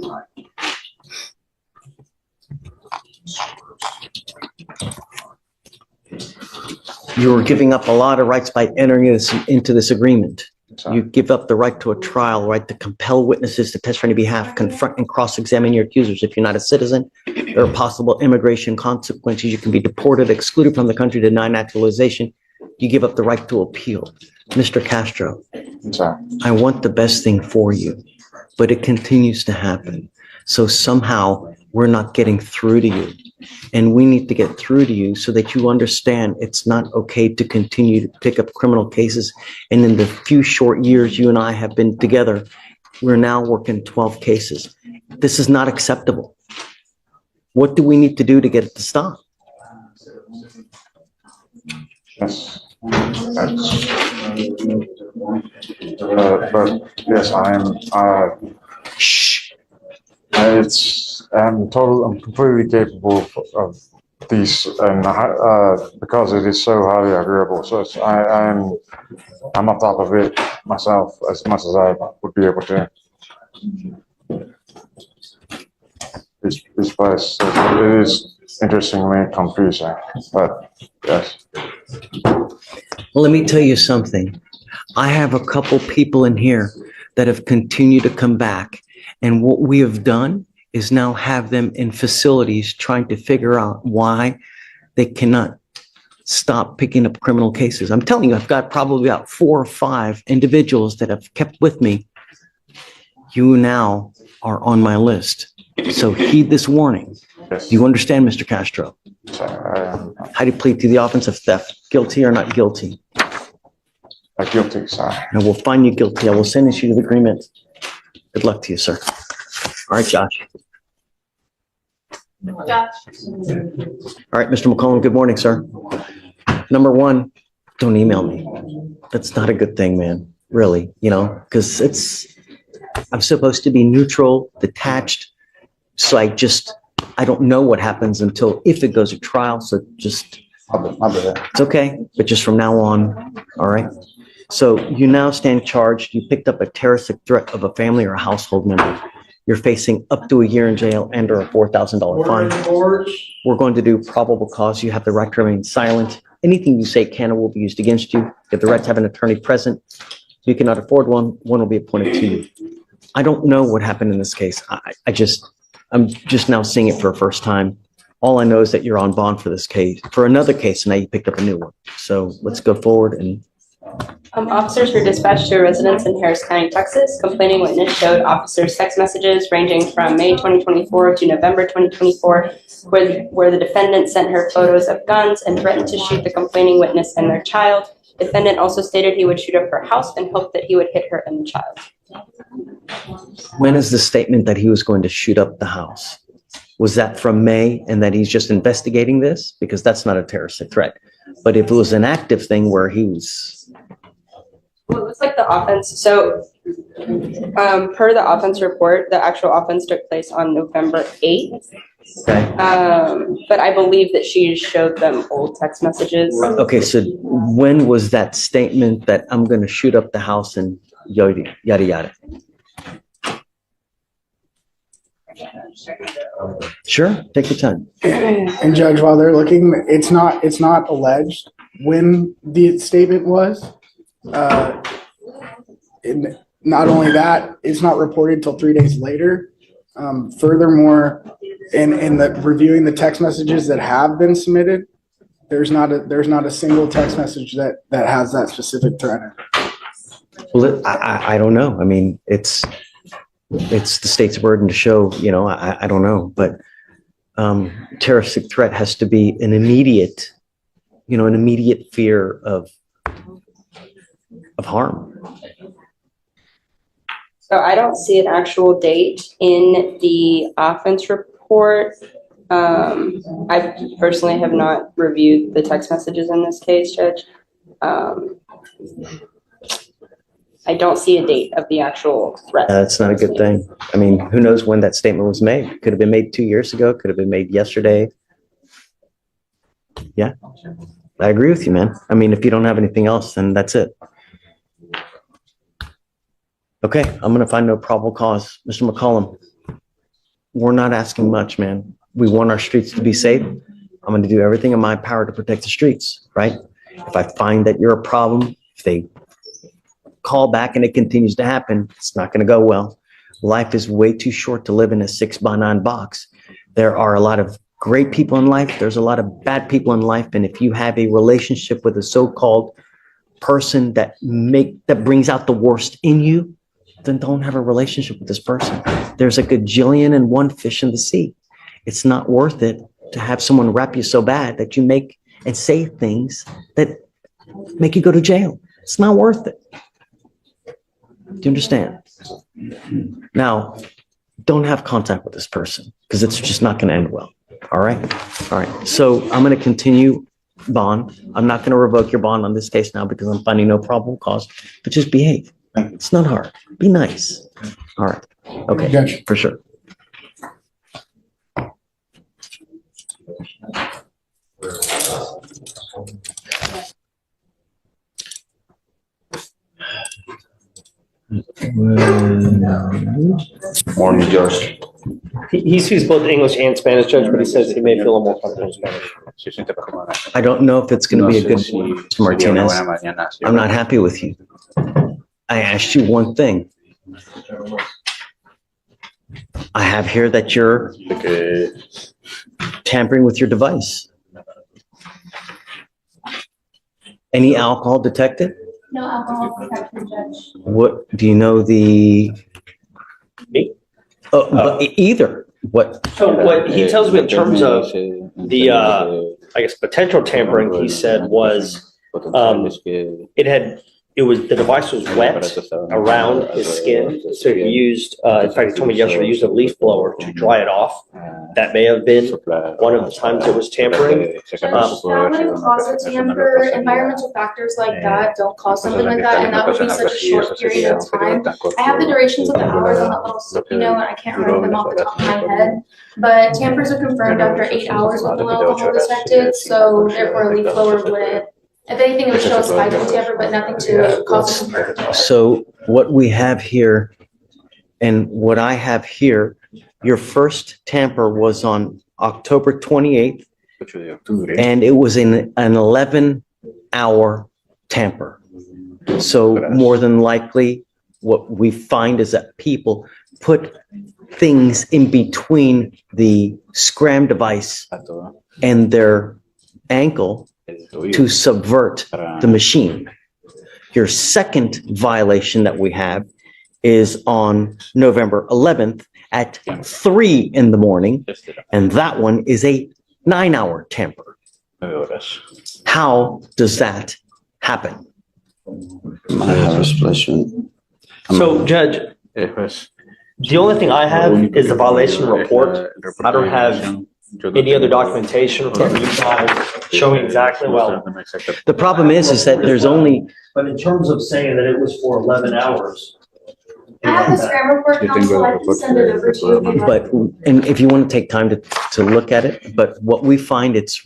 You're giving up a lot of rights by entering into this agreement. You give up the right to a trial, right to compel witnesses to testify on your behalf, confront and cross-examine your accusers. If you're not a citizen, there are possible immigration consequences. You can be deported, excluded from the country, denied naturalization. You give up the right to appeal. Mr. Castro, I want the best thing for you, but it continues to happen. So somehow we're not getting through to you. And we need to get through to you so that you understand it's not okay to continue to pick up criminal cases. And in the few short years you and I have been together, we're now working 12 cases. This is not acceptable. What do we need to do to get it to stop? Yes. But yes, I'm completely capable of these, and because it is so highly agreeable. So I'm on top of it myself as much as I would be able to. This place, it is interestingly confusing, but yes. Let me tell you something. I have a couple people in here that have continued to come back. And what we have done is now have them in facilities trying to figure out why they cannot stop picking up criminal cases. I'm telling you, I've got probably about 4 or 5 individuals that have kept with me. You now are on my list. So heed this warning. Yes. Do you understand, Mr. Castro? How do you plead to the offense of theft? Guilty or not guilty? Guilty, sir. I will find you guilty. I will sentence you to the agreement. Good luck to you, sir. All right, Josh. Josh. All right, Mr. McCollum, good morning, sir. number one, don't email me. That's not a good thing, man. Really, because I'm supposed to be neutral, detached. So I don't know what happens until if it goes to trial. So just, it's okay. But just from now on, all right. So you now stand charged. You picked up a terroristic threat of a family or a household member. You're facing up to a year in jail and or a $4,000 fine. We're going to do probable cause. You have the right to remain silent. Anything you say can or will be used against you. You have the right to have an attorney present. If you cannot afford one, one will be appointed to you. I don't know what happened in this case. I'm just now seeing it for the first time. All I know is that you're on bond for this case, for another case, and now you picked up a new one. So let's go forward and. Officers were dispatched to a residence in Harris County, Texas. Complaining witness showed officers text messages ranging from May 2024 to November 2024, where the defendant sent her photos of guns and threatened to shoot the complaining witness and their child. Defendant also stated he would shoot up her house and hoped that he would hit her and the child. When is the statement that he was going to shoot up the house? Was that from May and that he's just investigating this? Because that's not a terroristic threat. But if it was an active thing where he was. Well, it looks like the offense. So per the offense report, the actual offense took place on November 8th. Okay. But I believe that she showed them old text messages. Okay, so when was that statement that I'm going to shoot up the house and yada, yada, yada? Sure, take your time. And Judge, while they're looking, it's not alleged when the statement was. And not only that, it's not reported until 3 days later. Furthermore, in the reviewing the text messages that have been submitted, there's not a single text message that has that specific threat in it. Well, I don't know. I mean, it's the state's burden to show, I don't know, but terroristic threat has to be an immediate fear of harm. So I don't see an actual date in the offense report. I personally have not reviewed the text messages in this case, Judge. I don't see a date of the actual threat. That's not a good thing. I mean, who knows when that statement was made? Could have been made 2 years ago. Could have been made yesterday. Yeah, I agree with you, man. I mean, if you don't have anything else, then that's it. Okay, I'm going to find no probable cause. Mr. McCollum, we're not asking much, man. We want our streets to be safe. I'm going to do everything in my power to protect the streets, right? If I find that you're a problem, if they call back and it continues to happen, it's not going to go well. Life is way too short to live in a 6x9 box. There are a lot of great people in life. There's a lot of bad people in life. And if you have a relationship with a so-called person that brings out the worst in you, then don't have a relationship with this person. There's a gajillion and one fish in the sea. It's not worth it to have someone rap you so bad that you make and say things that make you go to jail. It's not worth it. Do you understand? Now, don't have contact with this person because it's just not going to end well. All right? All right. So I'm going to continue bond. I'm not going to revoke your bond on this case now because I'm finding no probable cause, but just behave. It's not hard. Be nice. All right. Okay. Judge. For sure. Morning, Judge. He speaks both English and Spanish, Judge, but he says he may feel a little more comfortable in Spanish. I don't know if it's going to be a good Mr. Martinez. I'm not happy with you. I asked you one thing. I have here that you're tampering with your device. Any alcohol detected? No alcohol detection, Judge. What do you know the? But either what? So what he tells me in terms of the, I guess, potential tampering, he said was it the device was wet around his skin. So he used, in fact, he told me yesterday, he used a leaf blower to dry it off. That may have been one of the times it was tampering. That wouldn't cause a tamper. Environmental factors like that don't cause something like that, and that would be such a short period of time. I have the durations of the hours on that little sticky note, and I can't remember them off the top of my head. But tampers are confirmed after 8 hours with the alcohol detected, so therefore a leaf blower wouldn't. If anything, it would show a spike in tamper, but nothing to cause a concern. So what we have here and what I have here, your first tamper was on October 28th, and it was in an 11-hour tamper. So more than likely, what we find is that people put things in between the scram device and their ankle to subvert the machine. Your second violation that we have is on November 11th at 3 in the morning, and that one is a 9-hour tamper. How does that happen? I have a solution. So, Judge, the only thing I have is the violation report. I don't have any other documentation from you guys showing exactly well. The problem is that there's only. But in terms of saying that it was for 11 hours. I have the scram report, counsel. I can send it over to you. But, and if you want to take time to look at it, but what we find, there's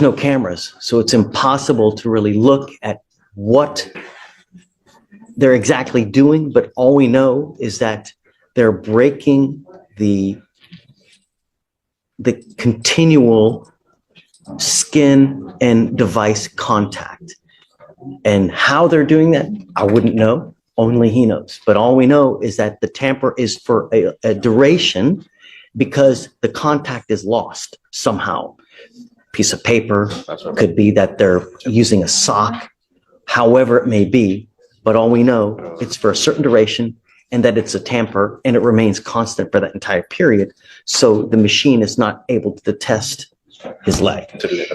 no cameras. So it's impossible to really look at what they're exactly doing. But all we know is that they're breaking the continual skin and device contact. And how they're doing that, I wouldn't know. Only he knows. But all we know is that the tamper is for a duration because the contact is lost somehow. Piece of paper, could be that they're using a sock, however it may be. But all we know, it's for a certain duration and that it's a tamper and it remains constant for that entire period. So the machine is not able to test his leg.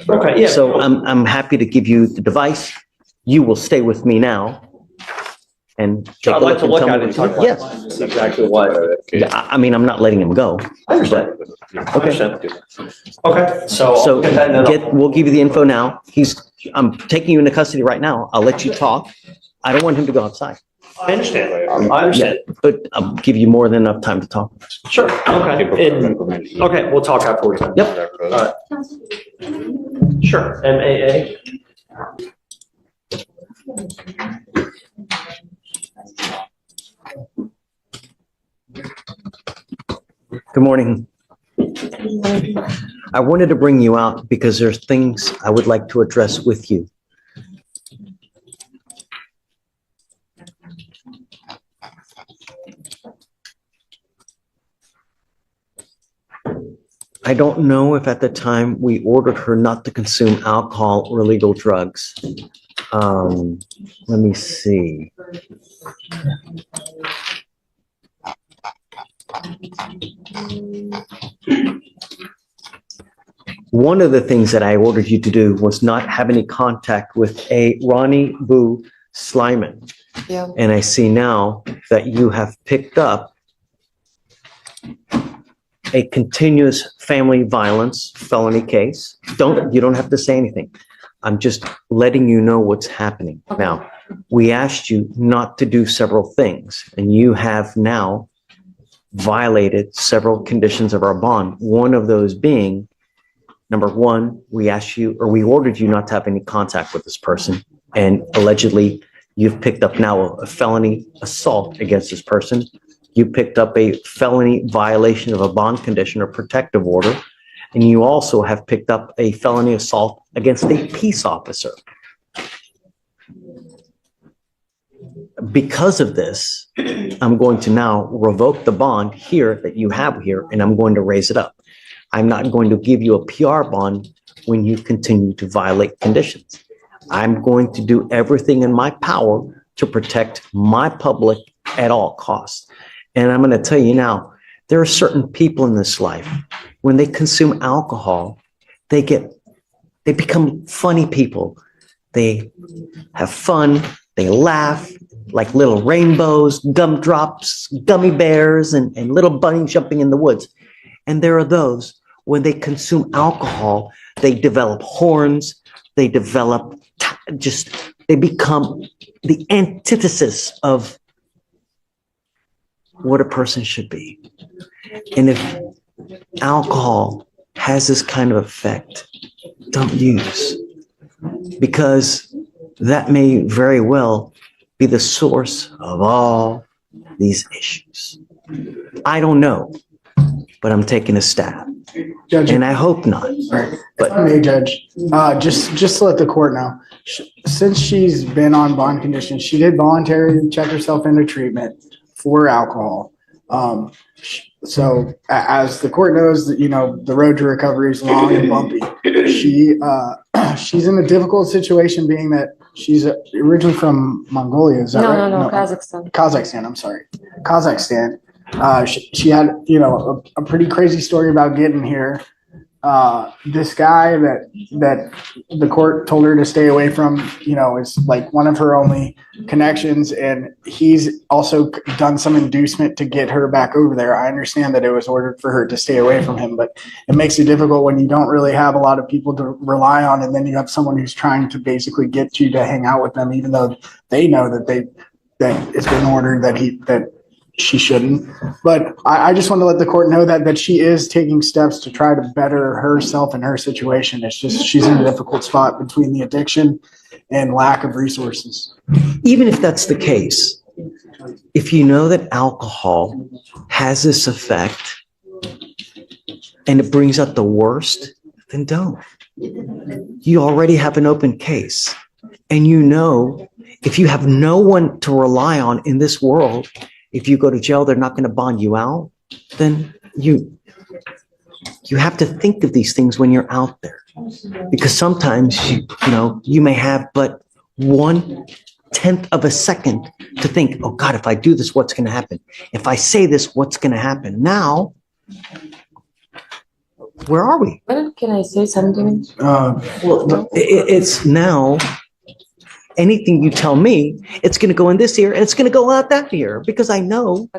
Okay, yeah. So I'm happy to give you the device. You will stay with me now. And take I'd like to look at it and talk about yes. exactly what. Yeah, I mean, I'm not letting him go. I understand. Okay. Okay, so. I'll So get that in the- we'll give you the info now. I'm taking you into custody right now. I'll let you talk. I don't want him to go outside. I understand. I understand. Yeah, but I'll give you more than enough time to talk. Sure. Okay. Okay, we'll talk afterwards. Yep. All right. Sure. MAA. Good morning. I wanted to bring you out because there's things I would like to address with you. I don't know if at the time we ordered her not to consume alcohol or illegal drugs. Let me see. One of the things that I ordered you to do was not have any contact with a Ronnie Boo Slyman. Yeah. And I see now that you have picked up a continuous family violence felony case. You don't have to say anything. I'm just letting you know what's happening. Now, we asked you not to do several things, and you have now violated several conditions of our bond. One of those being, number one, we ordered you not to have any contact with this person, and allegedly you've picked up now a felony assault against this person. You picked up a felony violation of a bond condition or protective order, and you also have picked up a felony assault against a peace officer. Because of this, I'm going to now revoke the bond here that you have here, and I'm going to raise it up. I'm not going to give you a PR bond when you continue to violate conditions. I'm going to do everything in my power to protect my public at all costs. And I'm going to tell you now, there are certain people in this life, when they consume alcohol, they become funny people. They have fun. They laugh like little rainbows, gumdrops, gummy bears, and little bunnies jumping in the woods. And there are those, when they consume alcohol, they develop horns, they develop they become the antithesis of what a person should be. And if alcohol has this kind of effect, don't use, because that may very well be the source of all these issues. I don't know, but I'm taking a stab. Judge, and I hope not. Right. But if I may, Judge, just to let the court know, since she's been on bond conditions, she did voluntarily check herself into treatment for alcohol. So as the court knows, that the road to recovery is long and bumpy. She's in a difficult situation, being that she's originally from Mongolia. Is that right? No, Kazakhstan. Kazakhstan. I'm sorry, Kazakhstan. She had a pretty crazy story about getting here. This guy that the court told her to stay away from, is like one of her only connections, and he's also done some inducement to get her back over there. I understand that it was ordered for her to stay away from him, but it makes it difficult when you don't really have a lot of people to rely on, and then you have someone who's trying to basically get you to hang out with them, even though they know that it's been ordered that she shouldn't. But I just want to let the court know that she is taking steps to try to better herself and her situation. It's just she's in a difficult spot between the addiction and lack of resources. Even if that's the case, if you know that alcohol has this effect and it brings out the worst, then don't. You already have an open case. And if you have no one to rely on in this world, if you go to jail, they're not going to bond you out, then you have to think of these things when you're out there. Because sometimes, you may have but 1/10 of a second to think, oh God, if I do this, what's going to happen? If I say this, what's going to happen? Now, where are we? Can I say something? Well, it's now, anything you tell me, it's going to go in this ear and it's going to go out that ear, because I know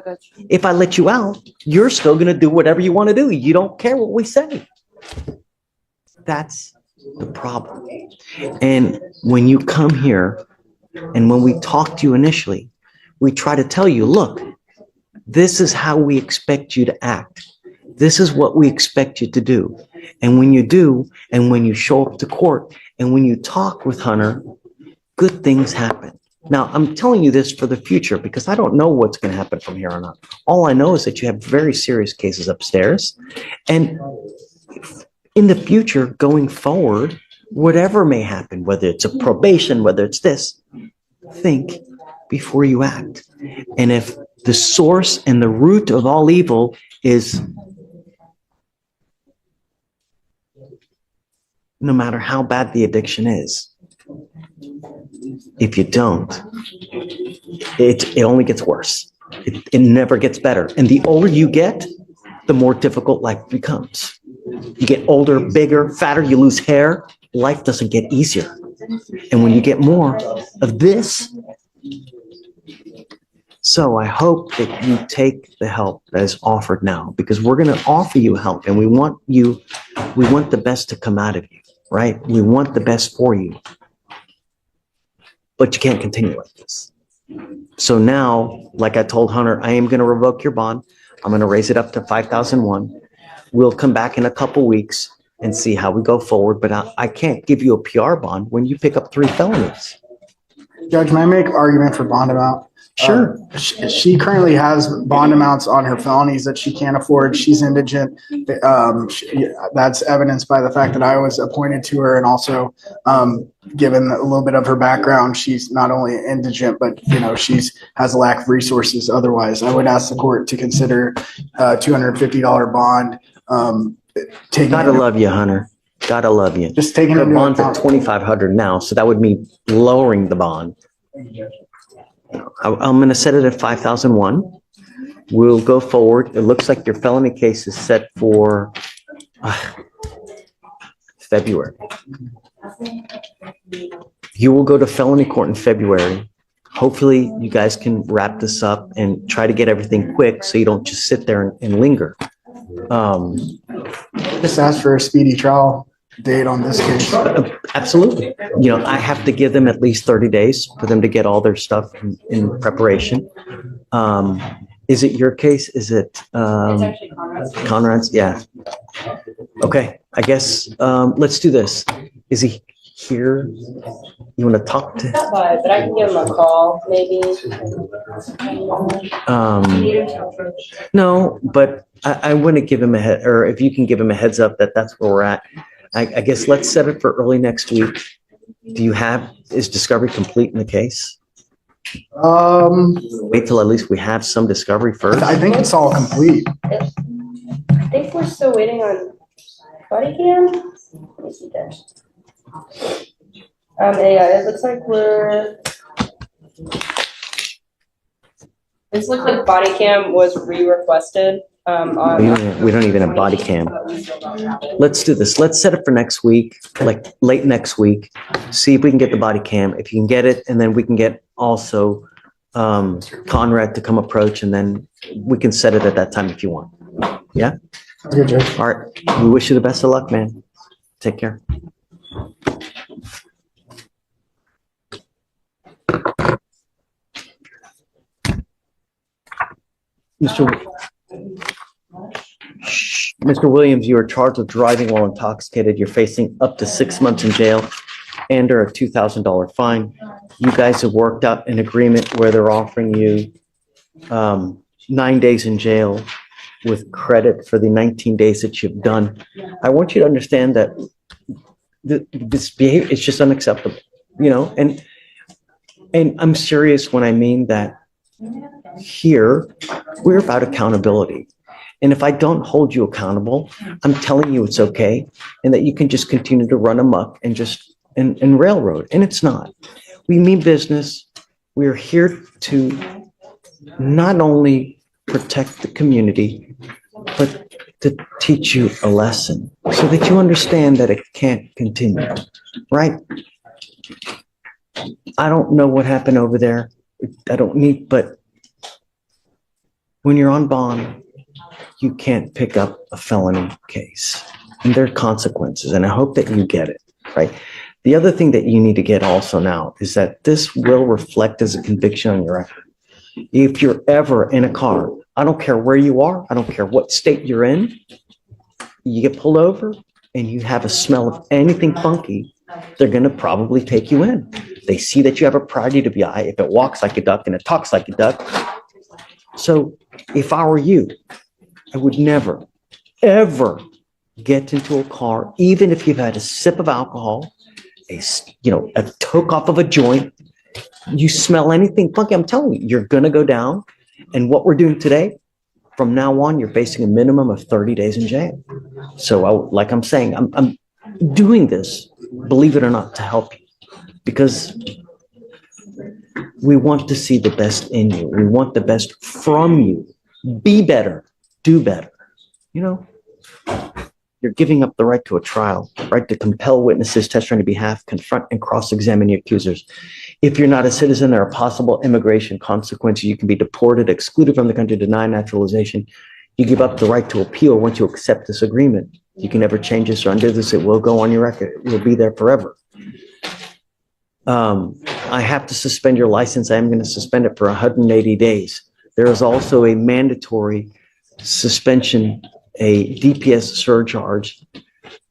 if I let you out, you're still going to do whatever you want to do. You don't care what we say. That's the problem. And when you come here and when we talk to you initially, we try to tell you, look, this is how we expect you to act. This is what we expect you to do. And when you do, and when you show up to court, and when you talk with Hunter, good things happen. Now, I'm telling you this for the future because I don't know what's going to happen from here on out. All I know is that you have very serious cases upstairs. And in the future, going forward, whatever may happen, whether it's a probation, whether it's this, think before you act. And if the source and the root of all evil is, no matter how bad the addiction is, if you don't, it only gets worse. It never gets better. And the older you get, the more difficult life becomes. You get older, bigger, fatter, you lose hair, life doesn't get easier. And when you get more of this, so I hope that you take the help that is offered now, because we're going to offer you help, and we want the best to come out of you, right? We want the best for you. But you can't continue like this. So now, like I told Hunter, I am going to revoke your bond. I'm going to raise it up to $5,001. We'll come back in a couple weeks and see how we go forward. But I can't give you a PR bond when you pick up 3 felonies. Judge, may I make argument for bond amount? Sure. She currently has bond amounts on her felonies that she can't afford. She's indigent. That's evidenced by the fact that I was appointed to her, and also given a little bit of her background, she's not only indigent, but she's has a lack of resources otherwise. I would ask the court to consider a $250 bond. Gotta love you, Hunter. Gotta love you. Just taking the bond's at $2,500 now, so that would mean lowering the bond. I'm going to set it at $5,001. We'll go forward. It looks like your felony case is set for February. You will go to felony court in February. Hopefully, you guys can wrap this up and try to get everything quick so you don't just sit there and linger. Just ask for a speedy trial date on this case. Absolutely. I have to give them at least 30 days for them to get all their stuff in preparation. Is it your case? Is it It's actually Conrad's. Conrad's? Yeah. Okay. I guess let's do this. Is he here? You want to talk to him? Not by, but I can give him a call, maybe. No, but I want to give him a head, or if you can give him a heads up that's where we're at. I guess let's set it for early next week. Is discovery complete in the case? Wait till at least we have some discovery first. I think it's all complete. I think we're still waiting on body cam. Let me see that. Yeah, it looks like this looks like body cam was re-requested. We don't even have body cam. Let's do this. Let's set it for next week, like late next week. See if we can get the body cam. If you can get it, and then we can get also Conrad to come approach, and then we can set it at that time if you want. Yeah? Good, Judge. All right. We wish you the best of luck, man. Take care. Mr. Williams, you are charged with driving while intoxicated. You're facing up to 6 months in jail and or a $2,000 fine. You guys have worked out an agreement where they're offering you 9 days in jail with credit for the 19 days that you've done. I want you to understand that this behavior is just unacceptable, and I'm serious when I mean that here we're about accountability. And if I don't hold you accountable, I'm telling you it's okay and that you can just continue to run amok and just and railroad. And it's not. We mean business. We're here to not only protect the community, but to teach you a lesson so that you understand that it can't continue, right? I don't know what happened over there. But when you're on bond, you can't pick up a felony case, and there are consequences, and I hope that you get it, right? The other thing that you need to get also now is that this will reflect as a conviction on your record. If you're ever in a car, I don't care where you are, I don't care what state you're in, you get pulled over and you have a smell of anything funky, they're going to probably take you in. They see that you have a prior DWI, if it walks like a duck and it talks like a duck. So if I were you, I would never, ever get into a car, even if you've had a sip of alcohol, a toke off of a joint, you smell anything funky, I'm telling you, you're going to go down. And what we're doing today, from now on, you're facing a minimum of 30 days in jail. So like I'm saying, I'm doing this, believe it or not, to help you, because we want to see the best in you. We want the best from you. Be better, do better. You're giving up the right to a trial, right to compel witnesses, testify on your behalf, confront and cross-examine your accusers. If you're not a citizen, there are possible immigration consequences. You can be deported, excluded from the country, denied naturalization. You give up the right to appeal once you accept this agreement. You can never change this or undo this. It will go on your record. It will be there forever. I have to suspend your license. I am going to suspend it for 180 days. There is also a mandatory suspension, a DPS surcharge.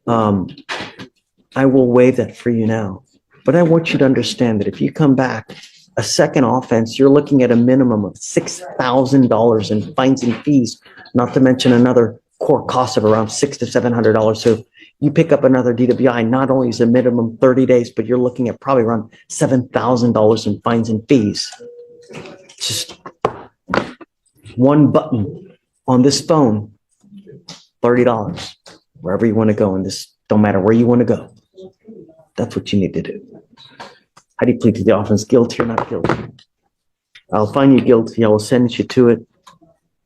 I will waive that for you now. But I want you to understand that if you come back a second offense, you're looking at a minimum of $6,000 in fines and fees, not to mention another court cost of around $600 to $700. So you pick up another DWI, not only is a minimum 30 days, but you're looking at probably around $7,000 in fines and fees. Just one button on this phone, $30, wherever you want to go in this, don't matter where you want to go. That's what you need to do. How do you plead to the offense? Guilty or not guilty? I'll find you guilty. I will sentence you to it.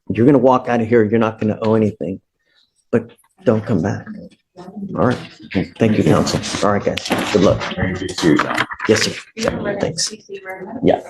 You're going to walk out of here. You're not going to owe anything, but don't come back. All right. Thank you, counsel. All right, guys. Good luck. Thank you, too, John. Yes, sir. Thanks. Yeah.